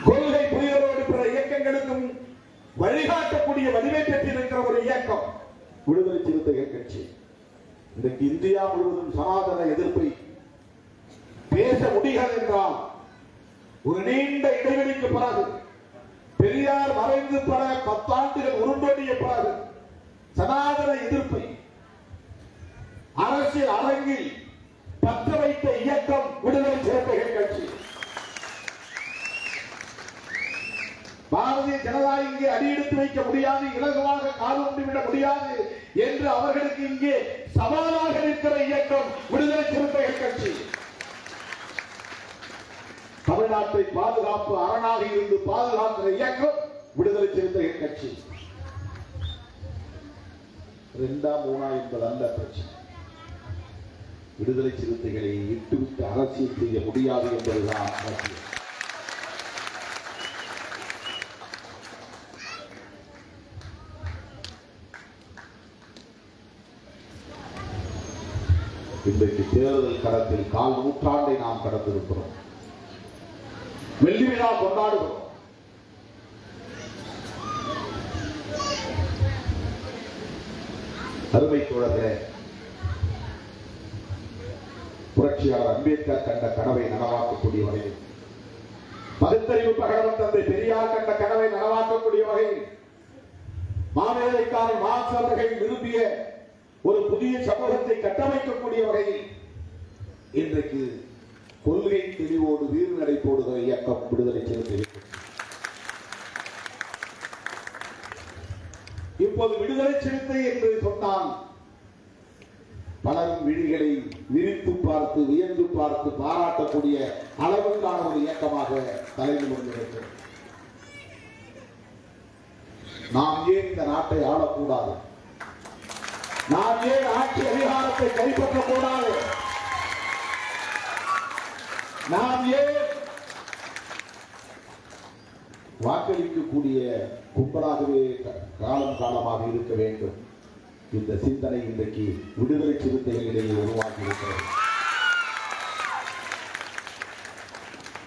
கொள்கை புரிதலோடு பிற இயக்கங்களுக்கும் வழிகாட்டக்கூடிய வலிமை பெற்றிருக்கிற ஒரு இயக்கம் விடுதலை சிறுத்தைகள் கட்சி. இன்றைக்கு இந்தியா முழுவதும் சனாதன எதிர்ப்பை பேச முடியாது என்றால் ஒரு நீண்ட இடைவெளிக்கு பிறகு, பெரியார் மறைந்து பல 10 ஆண்டுகள் உருண்டோடிய பிறகு சனாதன எதிர்ப்பை அரசியல் அரங்கில் பற்ற வைத்த இயக்கம் விடுதலை சிறுத்தைகள் கட்சி. பாரதிய ஜனதா இங்கே அடியெடுத்து வைக்க முடியாது, இலகுவாக காலூன்றிவிட முடியாது என்று அவர்களுக்கு இங்கே சவாலாக இருக்கிற இயக்கம் விடுதலை சிறுத்தைகள் கட்சி. தமிழ்நாட்டை பாதுகாப்பு அரணாக இருந்து பாதுகாக்கிற இயக்கம் விடுதலை சிறுத்தைகள் கட்சி. 2 3 என்பது அல்ல பிரச்சனை. விடுதலை சிறுத்தைகளை விட்டுவிட்டு அரசியல் செய்ய முடியாது என்பதுதான் அரசியல். இன்றைக்கு தேர்தல் களத்தில் 1/4 நூற்றாண்டை நாம் கடந்திருக்கிறோம். வெள்ளி விழா கொண்டாடுகிறோம். அருமை தோழர்களே, புரட்சியாளர் அம்பேத்கர் கண்ட கனவை நனவாக்கக்கூடிய வகையில், பகுத்தறிவு பகலவன் தந்தை பெரியார் கண்ட கனவை நனவாக்கக்கூடிய வகையில், மாமேதைக்காரன் மார்க்ஸ் அவர்கள் விரும்பிய ஒரு புதிய சமூகத்தை கட்டமைக்கக்கூடிய வகையில் இன்றைக்கு கொள்கை தெளிவோடு வீறு நடை போடுகிற இயக்கம் விடுதலை சிறுத்தைகள். இப்போது விடுதலை சிறுத்தை என்று சொன்னால் பலரும் விழிகளை விரித்து பார்த்து, வியந்து பார்த்து பாராட்டக்கூடிய அளவுக்கான ஒரு இயக்கமாக தலைந்து கொண்டிருக்கிறது. நாம் ஏன் இந்த நாட்டை ஆளக்கூடாது? நாம் ஏன் ஆட்சி அதிகாரத்தை கைப்பற்றக்கூடாது? நாம் ஏன் வாக்களிக்கக்கூடிய கும்பலாகவே காலம் காலமாக இருக்க வேண்டும்? இந்த சிந்தனை இன்றைக்கு விடுதலை சிறுத்தைகளிடையே உருவாக்கி இருக்கிறது.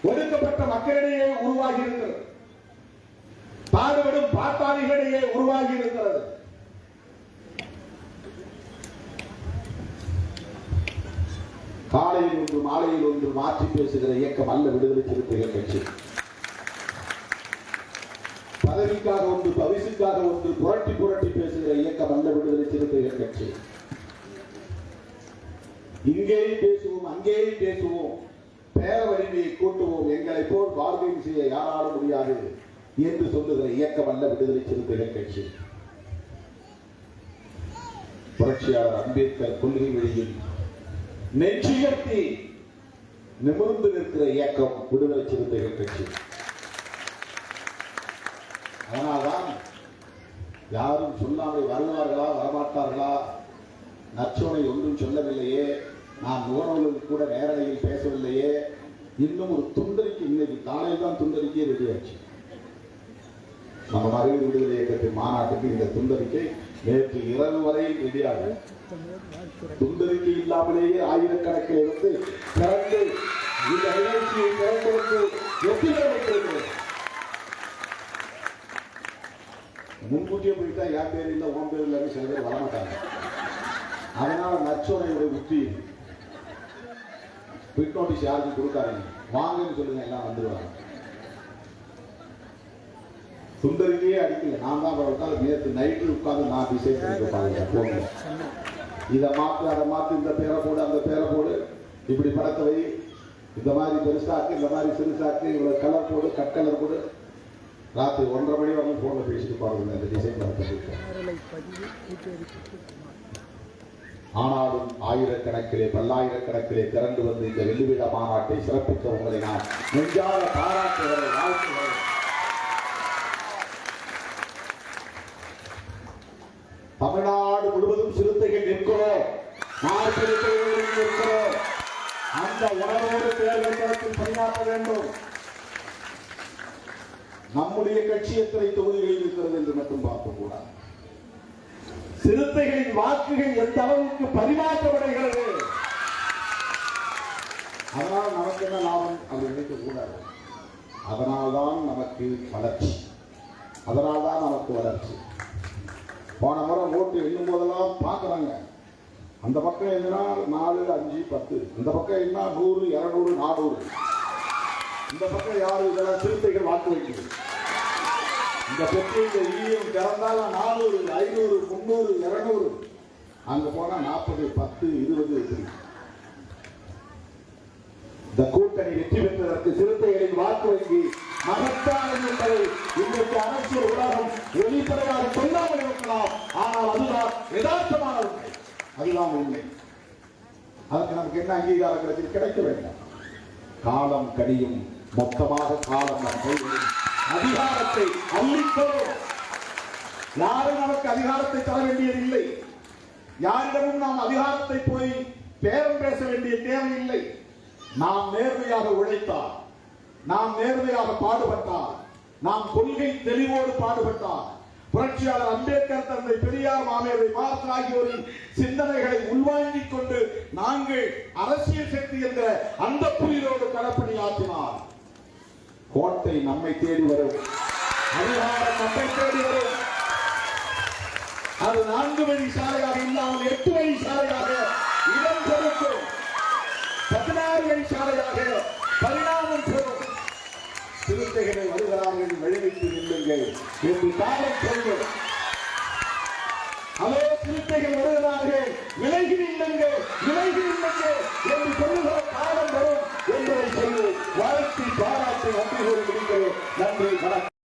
ஒடுக்கப்பட்ட மக்களிடையே உருவாகி இருக்கிறது. பாடுபடும் பாட்டாளிகளிடையே உருவாகி இருக்கிறது. காலையில் ஒன்று மாலையில் ஒன்று மாற்றி பேசுகிற இயக்கம் அல்ல விடுதலை சிறுத்தைகள் கட்சி. பதவிக்காக ஒன்று, பரிசுக்காக ஒன்று புரட்டி புரட்டி பேசுகிற இயக்கம் அல்ல விடுதலை சிறுத்தைகள் கட்சி. இங்கேயும் பேசுவோம், அங்கேயும் பேசுவோம், பேர வலிமையை கூட்டுவோம், எங்களை போல் பார்வையும் செய்ய யாராலும் முடியாது என்று சொல்லுகிற இயக்கம் அல்ல விடுதலை சிறுத்தைகள் கட்சி. புரட்சியாளர் அம்பேத்கர் கொள்கை வழியில் நெற்றியர்த்தி நிமிர்ந்து நிற்கிற இயக்கம் விடுதலை சிறுத்தைகள் கட்சி. அதனால்தான் யாரும் சொல்லாமல் வருவார்களா வரமாட்டார்களா, நற்சோனை ஒன்றும் சொல்லவில்லையே, நான் முகநூலில் கூட நேரடியில் பேசவில்லையே, இன்னும் ஒரு துண்டறிக்கை, இன்னைக்கு காலையில் தான் துண்டறிக்கையே ரெடியாச்சு. நம்ம மகளிர் விடுதலை இயக்கத்தின் மாநாட்டுக்கு இந்த துண்டறிக்கை நேற்று இரவு வரையில் ரெடியாகும். துண்டறிக்கை இல்லாமலேயே ஆயிரக்கணக்கில் இருந்து திறந்து இந்த நிகழ்ச்சியை திறந்தெடுத்து வெற்றிகளை வைத்திருக்கிறது. முன்கூட்டியே போயிட்டா என் பேர் இல்லை, உன் பேர் இல்லைன்னு சில பேர் வரமாட்டாங்க. அதனால நச்சோனையுடைய உத்தி குவிக் நோட்டீஸ் யாருக்கும் கொடுக்காதீங்க, வாங்கன்னு சொல்லுங்க, எல்லாம் வந்துடுவாங்க. சுந்தரிக்கையே அடிக்கல, நான் தான் உட்காந்து நேற்று நைட்டு உட்காந்து நான் டிசைட் பண்ணிருப்பாங்க போங்க. இதை மாற்று அதை மாற்று, இந்த பேரை போடு அந்த பேரை போடு, இப்படி படத்தை வை, இந்த மாதிரி பெருசாக்கு இந்த மாதிரி சிறுசாக்கு, இவ்வளவு கலர் போடு, கட்கலர் போடு. ராத்திரி 1:30 மணி வரணும் போன்ல பேசிட்டு பாருங்க இந்த டிசைன். ஆனாலும் ஆயிரக்கணக்கிலே பல்லாயிரக்கணக்கிலே திரண்டு வந்து இந்த வெள்ளிவிழா மாநாட்டை சிறப்பித்த உங்களை நான் நெஞ்சார பாராட்டுகிறேன், வாழ்த்துகிறேன். தமிழ்நாடு முழுவதும் சிறுத்தைகள் நிற்கிறோம், நிற்கிறோம். அந்த உணர்வோடு தேர்தல் களத்தில் பணியாற்ற வேண்டும். நம்முடைய கட்சி எத்தனை தொகுதிகளில் இருக்கிறது என்று மட்டும் பார்க்க கூடாது. சிறுத்தைகளின் வாக்குகள் எந்த அளவுக்கு பரிமாற்றப்படுகிறது, அதனால் நமக்கு என்ன லாபம் அப்படி நினைக்க கூடாது. அதனால்தான் நமக்கு வளர்ச்சி, அதனால்தான் நமக்கு வளர்ச்சி. போன முறை ஓட்டு எண்ணும் போதெல்லாம் பார்க்குறாங்க, அந்த பக்கம் என்னன்னா 4, 5, 10, இந்த பக்கம் என்ன 100, 200, 400, இந்த பக்கம் யாரு இதெல்லாம் சிறுத்தைகள் வாக்கு வைக்கிறது. இந்த பெற்று இந்த ஈயம் திறந்தால 400, 500, 300, 200, அங்க போனா 40, 10, 20. இந்த கூட்டணி வெற்றி பெற்றதற்கு சிறுத்தைகளின் வாக்கு வங்கி மகத்தான என்பதை இன்றைக்கு அரசியல் உலகம் வெளிப்படையாக சொல்லாமல் இருக்கலாம். ஆனால் அதுதான் யதார்த்தமான உண்மை, அதுதான் உண்மை. அதுக்கு நமக்கு என்ன அங்கீகாரம் கிடைக்க வேண்டாம். காலம் கடியும், மொத்தமாக காலம் நம் கைகளில் அதிகாரத்தை அள்ளித்தரும். யாரும் நமக்கு அதிகாரத்தை தர வேண்டியதில்லை, யாரிடமும் நாம் அதிகாரத்தை போய் பேரம் பேச வேண்டிய தேவையில்லை. நாம் நேர்மையாக உழைத்தார், நாம் நேர்மையாக பாடுபட்டார், நாம் கொள்கை தெளிவோடு பாடுபட்டார், புரட்சியாளர் அம்பேத்கர், தந்தை பெரியார், மாமேதை மார்க்ஸ் ஆகியோரின் சிந்தனைகளை உள்வாங்கிக் கொண்டு நாங்கள் அரசியல் சக்தி என்ற அந்த புரிதோடு களப்பணியாற்றினார். கோட்டை நம்மை தேடி வரும், அதிகாரம் நம்மை தேடி வரும். அது 4 வழி சாலையாக இல்லாமல் 8 வழி சாலையாக இடம் கொடுக்கும், 16 வழி சாலையாக பரிணாமம் பெறும். சிறுத்தைகளை வருகிறார்கள், வழிவிட்டு நில்லுங்கள் என்று காலம் சொல்லும். அதோ சிறுத்தைகள் வருகிறார்கள், விலகி நில்லுங்கள், விலகி நில்லுங்கள் என்று சொல்லுகிற காலம் வரும் என்பதை சொல்லி வாழ்த்தி பாராட்டி நன்றி கூறி முடிக்கிறேன். நன்றி, வணக்கம்.